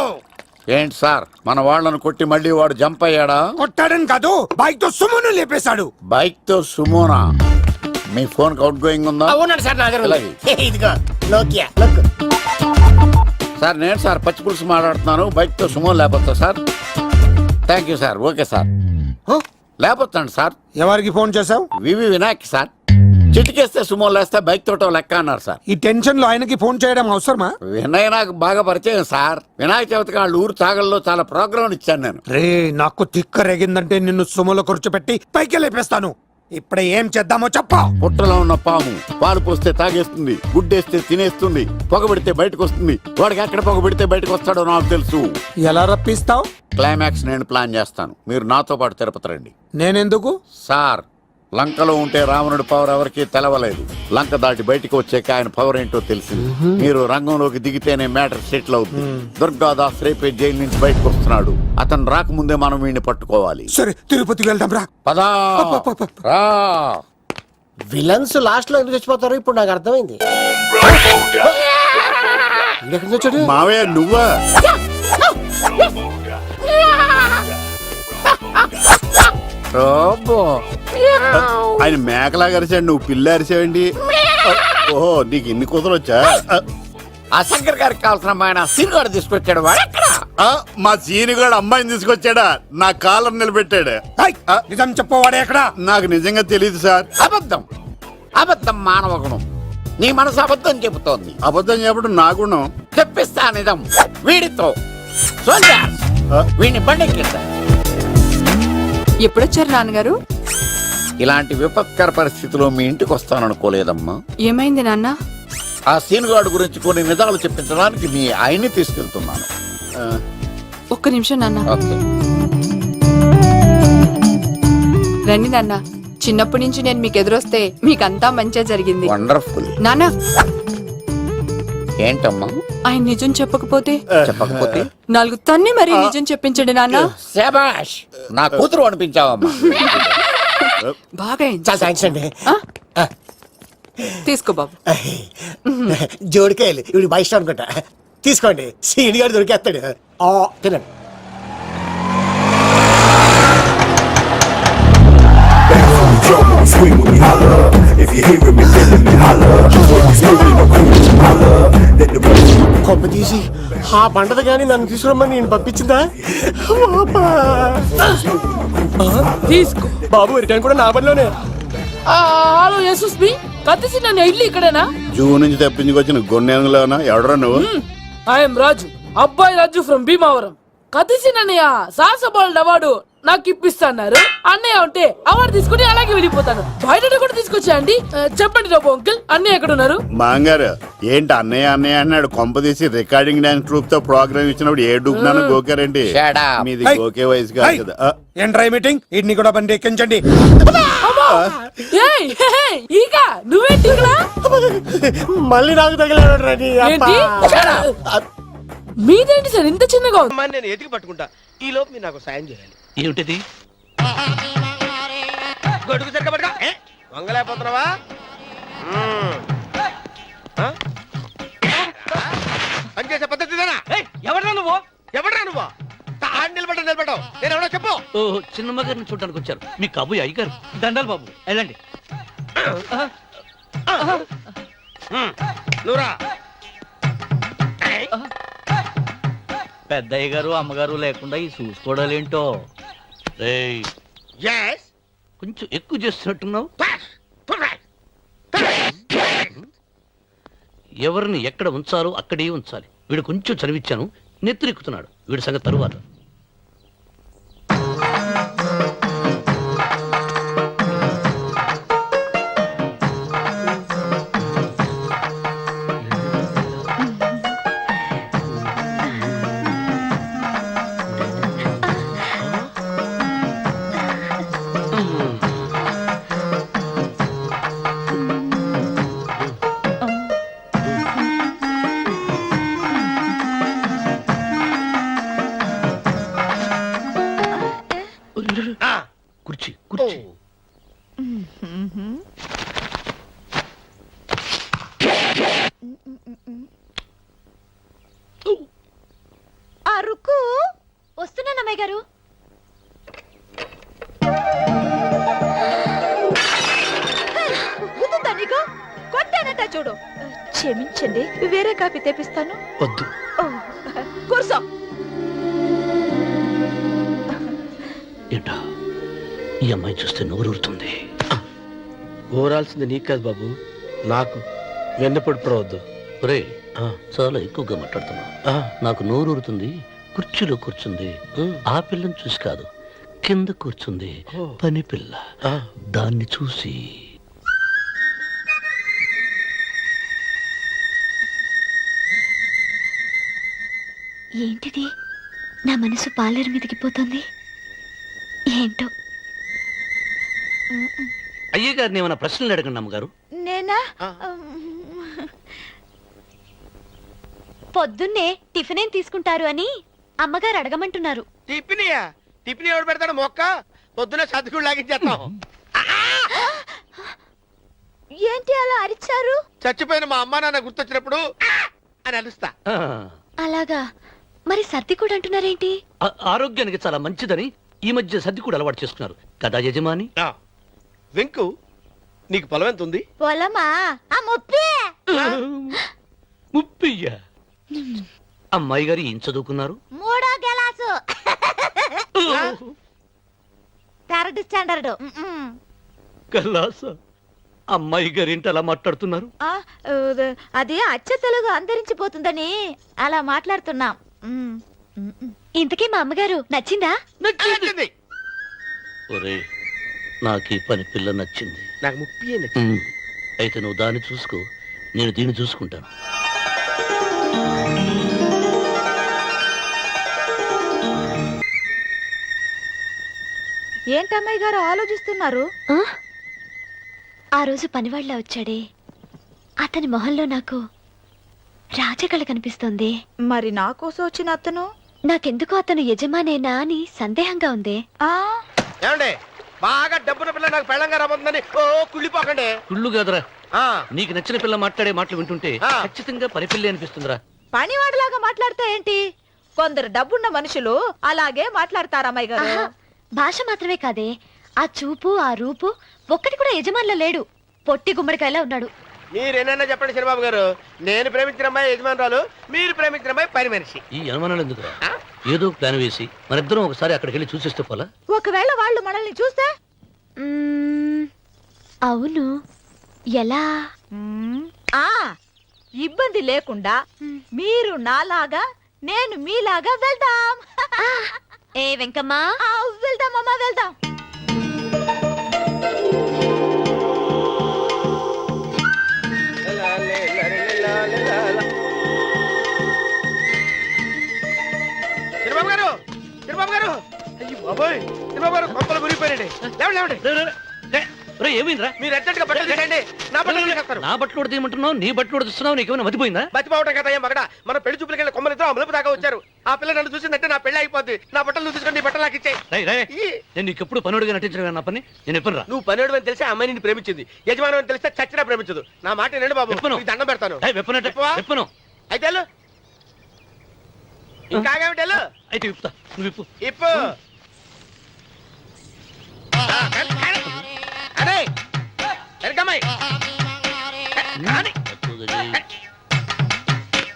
ఏంటి సార్, మన వాళ్ళను కొట్టి మళ్ళీ వాడు జంప్ అయ్యాడా? కొట్టాడని కాదు, బైక్ తో సుమ్మును లేపేశాడు. బైక్ తో సుమోనా? మీ ఫోన్ అవుట్ గోయింగ్ ఉందా? అవునండి సార్, నా దగ్గర అలాగే. ఇదిగో నోకియా. సార్ నేను సార్ పచ్చి పులుసు మాట్లాడుతున్నాను. బైక్ తో సుమో లేకపోతా sir. Thank you sir. Okay sir, లేకపోతాను సార్. ఎవరికి ఫోన్ చేసావు? V V Vinayak sir. చిటికేస్తే సుమో లేస్తే బైక్ తోటో లెక్క అన్నారు సార్. ఈ టెన్షన్ లో ఆయనకి ఫోన్ చేయడం అవసరమా? వినయ్ నాకు బాగా పరిచయం సార్. వినాయక చవితికి వాళ్ళ ఊరు చాగల్లో చాలా ప్రోగ్రాం ఇచ్చాను నేను. రే నాకు తిక్క రేగిందంటే నిన్ను సుమలో కూర్చోపెట్టి పైకి లేపేస్తాను. ఇప్పుడే ఏం చేద్దామో చెప్పా. పుట్టలో ఉన్న పాము పాలు పోస్తే తాగేస్తుంది, గుడ్డేస్తే తినేస్తుంది, పొగబెడితే బయటకు వస్తుంది. వాడికి ఎక్కడ పొగబెడితే బయటకు వస్తాడో నాకు తెలుసు. ఎలా రప్పిస్తావు? క్లైమాక్స్ నేను ప్లాన్ చేస్తాను, మీరు నాతో పాటు తిరుపతి రండి. నేనెందుకు? సార్ లంకలో ఉంటే రావణుడి పవర్ ఎవరికి తెలవలేదు. లంక దాటి బయటికి వచ్చాక ఆయన పవర్ ఏంటో తెలిసింది. మీరు రంగంలోకి దిగితేనే మ్యాటర్ సెటిల్ అవుతుంది. దుర్గాదాస్ రేపే జైలు నుంచి బయటకు వస్తున్నాడు. అతను రాకముందే మనం వీడిని పట్టుకోవాలి. సరే తిరుపతికి వెళ్దాం రా. పదా రా. విలన్స్ లాస్ట్ లో ఎందుకు చచ్చిపోతారు ఇప్పుడు నాకు అర్థమైంది. మావయ్య నువ్వా? ఆయన మేకలా అరిచాడు, నువ్వు పిల్ల అరిచావండి. ఓహో నీకు ఇన్ని కుదరొచ్చా? ఆ శంకర్ గారికి కావాల్సిన అమ్మాయి సీనుగాడు తీసుకొచ్చాడు. వాడెక్కడ? మా సీనుగాడు అమ్మాయిని తీసుకొచ్చాడా? నా కాలర్ నిలబెట్టాడు. నిజం చెప్పవాడే ఎక్కడ? నాకు నిజంగా తెలియదు సార్. అబద్ధం, అబద్ధం మానవ గుణం. నీ మనసు అబద్ధం చెబుతోంది. అబద్ధం చెప్పడం నా గుణం. తెప్పిస్తా నిజం వీడితో. వీడిని బండెక్కిస్తా. ఎప్పుడొచ్చారు నాన్నగారు? ఇలాంటి విపత్కర పరిస్థితిలో మీ ఇంటికి వస్తాననుకోలేదమ్మా. ఏమైంది నాన్న? ఆ సీనుగాడు గురించి కొన్ని నిజాలు చెప్పించడానికి మీ ఆయన్ని తీసుకెళ్తున్నాను. ఒక్క నిమిషం నాన్న. ఓకే. రండి నాన్న. చిన్నప్పటి నుంచి నేను మీకు ఎదురొస్తే మీకంతా మంచిగా జరిగింది. వండర్ఫుల్. నాన్న ఏంటమ్మా? ఆయన నిజం చెప్పకపోతే చెప్పకపోతే 4 తన్ని మరి నిజం చెప్పించండి నాన్న. శభాష్, నా కూతురు అనిపించావమ్మా. బాగా థ్యాంక్స్ అండి. తీసుకో బాబు. జోడికాయలు ఇవి బాగా ఇష్టం అనుకుంటా. తీసుకోండి, సీని గారు దొరికేస్తాడు. తినండి. కొమ్మ తీసి ఆ పంటది కానీ నన్ను తీసుకురమ్మని నేను పంపించిందా? తీసుకో బాబు రిటర్న్ కూడా నా పనిలోనే. హలో యశస్వి, కత్తిసి నన్ను ఇల్లు ఇక్కడేనా? జూ నుంచి తప్పించుకొచ్చిన గొన్నెంగులోనా? ఎవడరా నువ్వు? ఐఎమ్ రాజు, అబ్బాయి రాజు ఫ్రమ్ భీమావరం. కత్తిసి నన్నయ్య సాహసబాల్ అవార్డు నాకు ఇప్పిస్తాన్నారు. అన్నయ్య ఉంటే అవార్డు తీసుకుని అలాగే వెళ్ళిపోతాను. బయట కూడా తీసుకొచ్చా అండి. చెప్పండి రాబు అంకుల్, అన్నయ్య ఎక్కడ ఉన్నారు? మాంగారు ఏంటి అన్నయ్య అన్నయ్య అన్నాడు. కొంప తీసి రికార్డింగ్ డాన్స్ ట్రూప్ తో ప్రోగ్రామ్ ఇచ్చినప్పుడు ఏ డూబ్నాను గోకారండి. మీది గోకే వయసు కాదు కదా. ఏంట్రై మీటింగ్? ఇడ్ని కూడా బండి ఎక్కించండి. ఈక నువ్వేంటి మళ్ళీ నాకు తగిలాడు. మీదేంటి సార్ ఇంత చిన్నగా? నేను ఎతికి పట్టుకుంటా, ఈ లోపు మీరు నాకు సాయం చేయాలి. ఏమిటిది? గొడుగు సరిగ్గా పట్టుకో. వంగలేకపోతున్నావా? పనిచేసే పద్ధతి ఎవడరా నువ్వు? ఎవడరా నువ్వు? నిలబడ్డావు నేను ఎవడో చెప్పు. ఓ చిన్నమ్మ గారిని చూడడానికి వచ్చారు మీ కాబోయే అయ్యగారు. దండాలు బాబు, వెళ్ళండి. నువ్వురా. పెద్దయ్య గారు అమ్మగారు లేకుండా ఈ చూసుకోవడాలేంటో. రేయ్, Yes. కొంచెం ఎక్కువ చేస్తున్నట్టున్నావు. ఎవరిని ఎక్కడ ఉంచాలో అక్కడే ఉంచాలి. వీడు కొంచెం చదివిచ్చాను, నెత్తిరెక్కుతున్నాడు. వీడి సంగతి తరువాత. కుర్చీ కుర్చీ. అరుకు వస్తున్నాను అమ్మాయి గారు. గుద్దుతా నీకు? కొట్టానట చూడు. క్షమించండి, వేరే కాఫీ తెప్పిస్తాను. వద్దు. ఓ, కూర్చో. ఏంటా ఈ అమ్మాయి చూస్తే నోరూరుతుంది. ఊరాల్సింది నీకు కాదు బాబు, నాకు. వెన్నపొడి పడవద్దు. ఒరే, చాలా ఎక్కువగా మాట్లాడుతున్నా. నాకు నోరూరుతుంది. కుర్చీలో కూర్చుంది. ఆ పిల్లని చూసి కాదు, కింద కూర్చుంది పని పిల్ల. దాన్ని చూసి. ఏంటిది? నా మనసు పాలేరు మీదకి పోతుంది. ఏంటో. అయ్య గారిని ఏమైనా ప్రశ్నలు అడగండి అమ్మగారు. నేనా? పొద్దున్నే టిఫిన్ ఏం తీసుకుంటారు అని అమ్మగారు అడగమంటున్నారు. టిఫినియా? టిఫిన్ ఎవడు పెడతాడు మొక్క? పొద్దున సర్దుకుడు లాగించేస్తాం. ఏంటి అలా అరిచారు? చచ్చిపోయిన మా అమ్మ నాన్న గుర్తొచ్చినప్పుడు అని అరుస్తా. అలాగా? మరి సర్ది కూడా అంటున్నారేంటి? ఆరోగ్యానికి చాలా మంచిదని ఈ మధ్య సర్ది కూడా అలవాటు చేసుకున్నారు కదా యజమాని. వెంకు, నీకు పొలం ఎంత ఉంది? పొలమా? ఆ ముప్పి. ముప్పయ్య. అమ్మాయి గారు ఏం చదువుకున్నారు? 3వ క్లాసు. 3rd standard. కల్లాస. అమ్మాయి గారు ఏంటి అలా మాట్లాడుతున్నారు? అది అచ్చ తెలుగు అంతరించిపోతుందని అలా మాట్లాడుతున్నాం. ఇంతకీ మా అమ్మగారు నచ్చిందా? నచ్చింది. ఒరే, నాకు ఈ పని పిల్ల నచ్చింది. నాకు ముప్పి నచ్చింది. అయితే నువ్వు దాన్ని చూసుకో, నేను దీన్ని చూసుకుంటాను. ఏంటమ్మాయి గారు ఆలోచిస్తున్నారు? ఆ రోజు పనివాళ్ళ వచ్చాడే, అతని మొహంలో నాకు రాజకళ కనిపిస్తోంది. మరి నా కోసం వచ్చిన అతను? నాకెందుకో అతను యజమానేనా అని సందేహంగా ఉంది. ఏమండి, బాగా డబ్బున పిల్ల నాకు పెళ్ళంగా రాబోతుందని ఓ కుళ్ళిపోకండి. కుళ్ళు కాదురా, నీకు నచ్చిన పిల్ల మాట్లాడే మాటలు వింటుంటే ఖచ్చితంగా పరిపిల్లి అనిపిస్తుందిరా. పనివాడిలాగా మాట్లాడతా ఏంటి? కొందరు డబ్బున్న మనుషులు అలాగే మాట్లాడతారమ్మాయి గారు. భాష మాత్రమే కాదే, ఆ చూపు ఆ రూపు ఒక్కటి కూడా యజమానిలో లేడు. పొట్టి గుమ్మడికాయలా ఉన్నాడు. మీరేనన్నా చెప్పండి చంద్రబాబు గారు, నేను ప్రేమించిన అమ్మాయి యజమానురాలు, మీరు ప్రేమించిన అమ్మాయి పని మనిషి. ఈ అనుమానాలు ఎందుకురా? ఏదో ప్లాన్ వేసి మనిద్దరం ఒకసారి అక్కడికి వెళ్ళి చూసేస్తే పోలా? ఒకవేళ వాళ్ళు మనల్ని చూస్తే? అవును, ఎలా? ఇబ్బంది లేకుండా మీరు నాలాగా నేను మీలాగా వెళ్దాం. ఏ వెంకమ్మా, వెళ్దామమ్మా, వెళ్దాం. చంద్రబాబు గారు, చంద్రబాబు గారు, అయ్యో బాబోయ్, చంద్రబాబు గారు కొంపలు మురిగిపోయారండి. లేవండి. ఏమైందిరా? మీరు అర్జెంట్ గా బట్టలు తీయండి. నా బట్టలు తీసేస్తారు. నా బట్టలు కూడా తీయమంటున్నావు, నీ బట్టలు కూడా తీస్తున్నావు. నీకేమైనా మతిపోయిందా? మర్చిపోవటం కదా ఏం మగడ. మన పెళ్లి చూపులకి వెళ్ళి కొమ్మలిద్దరూ అమలుపు దాకా వచ్చారు. ఆ పిల్ల నన్ను చూసిందంటే నా పెళ్లి అయిపోద్ది. నా బట్టలు నువ్వు తీసుకొని నీ బట్టలు నాకు ఇచ్చేయి. నేను నీకు ఎప్పుడు పనుడిగా నటించడం నా పని. నేను ఎప్పుడు రా? నువ్వు పనివాడు అని తెలిసి ఆ అమ్మాయి నిన్ను ప్రేమించింది. యజమాని అని తెలిస్తే చచ్చినా ప్రేమించదు. నా మాట వినండి బాబు, నీకు దండం పెడతాను. చెప్పను. అయితే వెళ్ళు. ఇంకా ఆగేమిటి వెళ్ళు. అయితే విప్పుతా, నువ్వు విప్పు. ఇప్పు. అరే వెనకమ్మాయి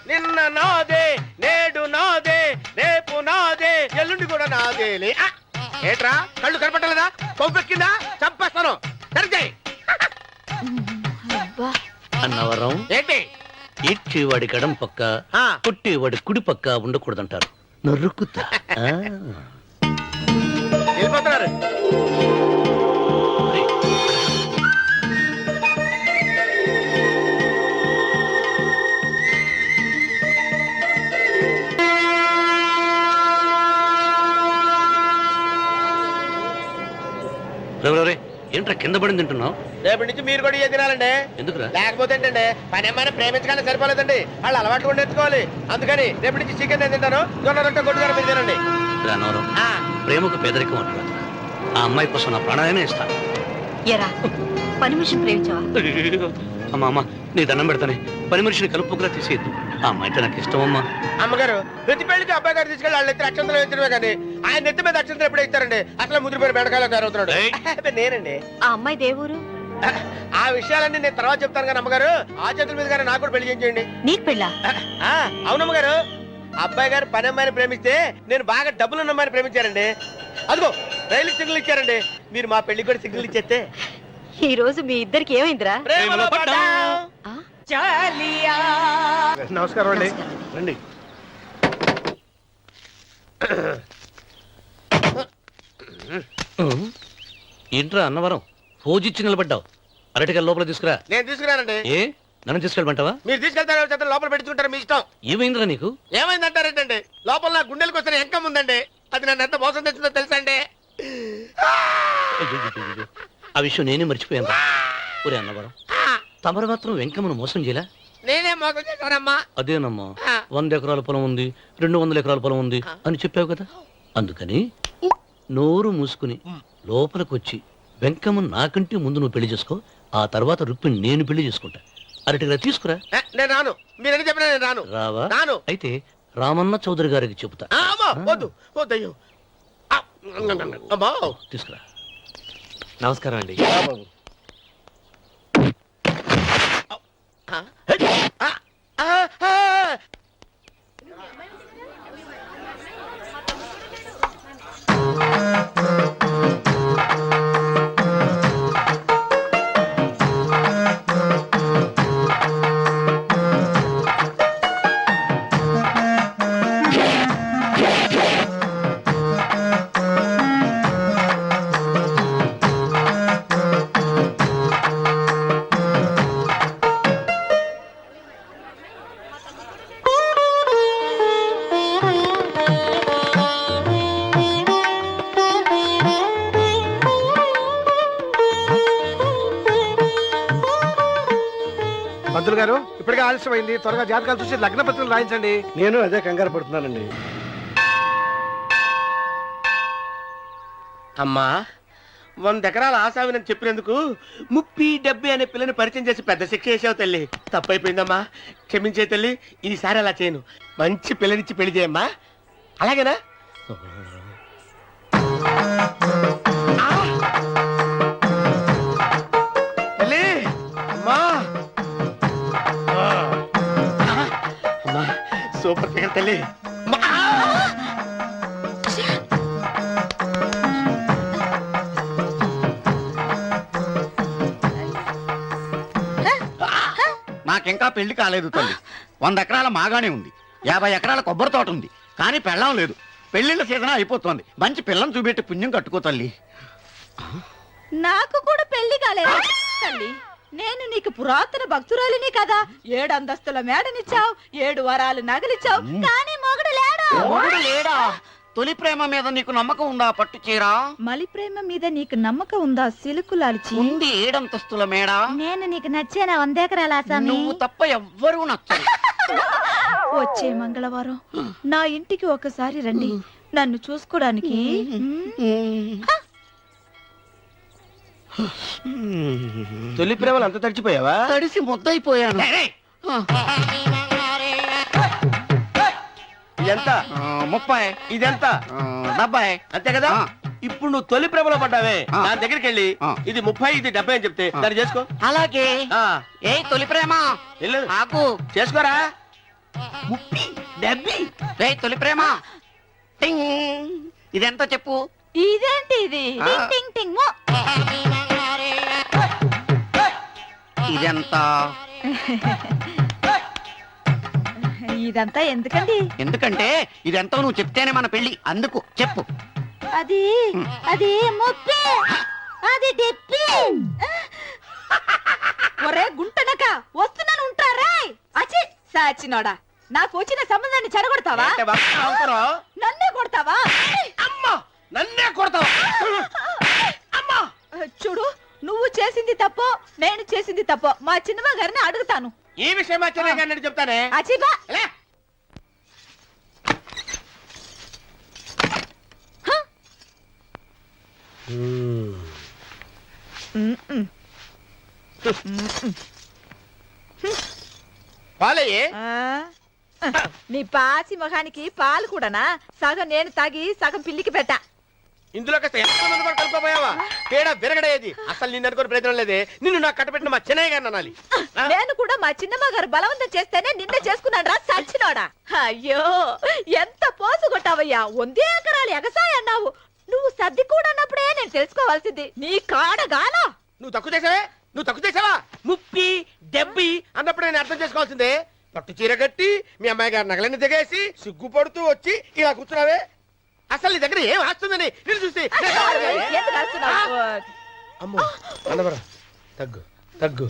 నిన్న నాదే నేడు నాదే రేపు నాదే ఎల్లుండి కూడా నాదేలే ఏట్రా కళ్ళు కనపట్టలేదా కొవ్వెక్కిందా చంపేస్తాను సరిగ్గా అన్నవరం ఏంటి ఇచ్చేవాడి గడం పక్క కొట్టేవాడి కుడి పక్క ఉండకూడదంటారు నరుక్కుతా వెళ్ళిపోతున్నారు. రే ఏంట్రా కింద పడింది తింటున్నావు? రేపటి నుంచి మీరు కూడా ఏ తినాలండి. ఎందుకురా? లేకపోతే ఏంటండి పని ఏమైనా ప్రేమించగానే సరిపోలేదండి, వాళ్ళు అలవాటు కూడా నేర్చుకోవాలి. అందుకని రేపటి నుంచి చికెన్ నేను తింటాను, జొన్న రొట్టె కొట్టుగానే మీరు తినండి. అన్నవరం ప్రేమకు పేదరికం అంటారు. ఆ అమ్మాయి కోసం నా ప్రాణాలనే ఇస్తాను. పని మనిషి ప్రేమించావా? అమ్మా అమ్మ నీ దండం పెడతానే, పని మనిషిని కలుపుకురా తీసేయద్దు. ఆ అమ్మాయి అంటే నాకు ఇష్టం అమ్మా. అమ్మగారు ప్రతి పెళ్లికి అబ్బాయి గారు తీసుకెళ్ళి వాళ్ళు ఎత్తి అక్షంతలు వేయించడమే కానీ ఆయన నెత్తి మీద అక్షంతలు ఎప్పుడు ఇస్తారండి? అసలు ముద్రపేరు బెడకాయలో తయారవుతున్నాడు. నేనండి. ఆ అమ్మాయి దేవురు. ఆ విషయాలన్నీ నేను తర్వాత చెప్తాను కానీ అమ్మగారు ఆ చేతుల మీద గారు నాకు కూడా పెళ్లి చేయండి. నీకు పెళ్ళా? అవునమ్మగారు, అబ్బాయి గారు పని అమ్మాయిని ప్రేమిస్తే నేను బాగా డబ్బులున్న అమ్మాయిని ప్రేమించారండి. అదిగో రైలు సిగ్నల్ ఇచ్చారండి. మీరు మా పెళ్లికి కూడా సిగ్నల్ ఇచ్చేస్తే. ఈ రోజు మీ ఇద్దరికి ఏమైందిరా? నమస్కారం అండి. రండి. ఏంట్రా అన్నవరం పోజిచ్చి నిలబడ్డావు? అరటికల్ లోపల తీసుకురా. నేను తీసుకురానండి. ఏ నన్ను తీసుకెళ్ళమంటావా? మీరు తీసుకెళ్తారు లోపల పెట్టుకుంటారు, మీ ఇష్టం. ఏమైందిరా నీకు? ఏమైందంటారేంటండి? లోపల నా గుండెలకు వస్తున్న ఎంకం ఉందండి, అది నన్ను ఎంత మోసం తెచ్చిందో తెలుసా అండి? ఆ విషయం నేనే మర్చిపోయాను. ఒరే అన్నవరం, తమరు మాత్రం వెంకమ్మను మోసం చేయలా? నేనే మోసం చేశానమ్మా. అదేనమ్మా, 100 ఎకరాల పొలం ఉంది, 200 ఎకరాల పొలం ఉంది అని చెప్పావు కదా. అందుకని నోరు మూసుకుని లోపలికి వచ్చి వెంకమ్మను నాకంటే ముందు నువ్వు పెళ్లి చేసుకో. ఆ తర్వాత రుక్మిణి నేను పెళ్లి చేసుకుంటా. అరటిగా తీసుకురా. నేను రాను. మీరని చెప్పినా నేను రాను. రావా? రాను. అయితే రామన్న చౌదరి గారికి చెబుతా. వద్దు వద్దయ్యో. తీసుకురా. నమస్కారం అండి. పంతులు గారు ఇప్పటికే ఆలస్యమైంది, త్వరగా జాతకాలు చూసి లగ్న పత్రికలు రాయించండి. నేను అదే కంగారు పడుతున్నానండి. అమ్మా, 100 ఎకరాల ఆసామినని చెప్పినందుకు 30-70 అనే పిల్లని పరిచయం చేసి పెద్ద శిక్ష చేసావు తల్లి. తప్పైపోయిందమ్మా, క్షమించే తల్లి. ఈసారి అలా చేయను. మంచి పిల్లనిచ్చి పెళ్లి చేయమ్మా. అలాగేనా? తల్లి అమ్మా, అమ్మా సూపర్ ఫిగర్ తల్లి. నాకింకా పెళ్లి కాలేదు తల్లి. 100 ఎకరాల మాగానే ఉంది, 50 ఎకరాల కొబ్బరి తోట ఉంది, కానీ పెళ్ళం లేదు. పెళ్లిళ్ళ సీజన్ అయిపోతుంది. మంచి పిల్లని చూపెట్టి పుణ్యం కట్టుకో తల్లి. నాకు కూడా పెళ్లి కాలేదు తల్లి. నేను నీకు పురాతన భక్తురాలిని కదా. 7 అంతస్తుల మేడనిచ్చావు, 7 వరాలు నగలిచ్చావు, కానీ మొగుడు లేడా? మొగుడు లేడా? తొలి ప్రేమ మీద నీకు నమ్మకం ఉందా? పట్టు చీరా. మలి ప్రేమ మీద నీకు నమ్మకం ఉందా? సిలుకులాల్చి ఉంది 7 అంతస్తుల మేడ. నేను నీకు నచ్చానా? 100 ఎకరాల ఆసామి. నువ్వు తప్ప ఎవ్వరూ నచ్చరు. వచ్చే మంగళవారం నా ఇంటికి ఒకసారి రండి, నన్ను చూసుకోవడానికి. తొలి ప్రేమలు అంత తడిచిపోయావా? తడిసి ముద్దయిపోయాను. ఇదెంత? 30. ఇదెంత? 70. అంతే కదా? ఇప్పుడు నువ్వు తొలి ప్రభలో పడ్డావే దాని దగ్గరికి వెళ్ళి ఇది 30 ఇది 70 అని చెప్తే దాన్ని చేసుకో. అలాగే ఆ, ఏ తొలి ప్రేమ వెళ్ళు ఆకు చేసుకోరా. 30, 70. రే తొలి ప్రేమ టింగ్ ఇదెంతో చెప్పు. ఇదేంటి ఇది టింగ్ టింగ్ టింగ్ మో. ఇదెంత ఇదంతా ఎందుకండి? ఎందుకంటే ఇదెంతో నువ్వు చెప్తేనే మన పెళ్లి, అందుకు చెప్పు. అది అది ముప్పి, అది డిప్పి. ఒరే గుంటనక వస్తున్నాను ఉంటారా? అచి సాచినోడా, నాకు వచ్చిన సంబంధాన్ని చెడగొడతావా? ఏంటే బాబు నవ్వుతున్నావ్? నన్నే కొడతావా? అమ్మా నన్నే కొడతావా? అమ్మా చూడు, నువ్వు చేసింది తప్పో నేను చేసింది తప్పో మా చిన్నమ్మ గారిని అడుగుతాను. ఈ విషయం అచ్చనే కానీ చెప్తానే. అచిబా లే. పాలయ్యే నీ పాచి మొహానికి పాలు కూడానా? సగం నేను తాగి సగం పిల్లికి పెట్టా. ఇందులో కాస్త ఎంతమంది కూడా కలుపుకోపోయావా? పేడ విరగడేది. అసలు నిన్ను అనుకుని ప్రయత్నం లేదే. నిన్ను నాకు కట్టబెట్టిన మా చెన్నయ్య గారిని అనాలి. నేను కూడా మా చిన్నమ్మ గారు బలవంతం చేస్తేనే నిన్నే చేసుకున్నాడు రా సచ్చినోడా. అయ్యో ఎంత పోసు కొట్టావయ్యా. 100 ఎకరాలు ఎగసాయ అన్నావు. నువ్వు సర్ది కూడా అన్నప్పుడే నేను తెలుసుకోవాల్సింది. నీ కాడగాలా నువ్వు తక్కువ చేసావే? నువ్వు తక్కువ చేసావా? 30, 70 అన్నప్పుడు నేను అర్థం చేసుకోవాల్సిందే. పట్టు చీర కట్టి మీ అమ్మాయి గారి నగలన్నీ దిగేసి సిగ్గుపడుతూ వచ్చి ఇలా కూర్చున్నావే. అసలు నీ దగ్గర ఏం ఆస్తుందని నేను చూసి. ఎందుకు అరుస్తున్నావు? అమ్మో అన్నవరం తగ్గు తగ్గు.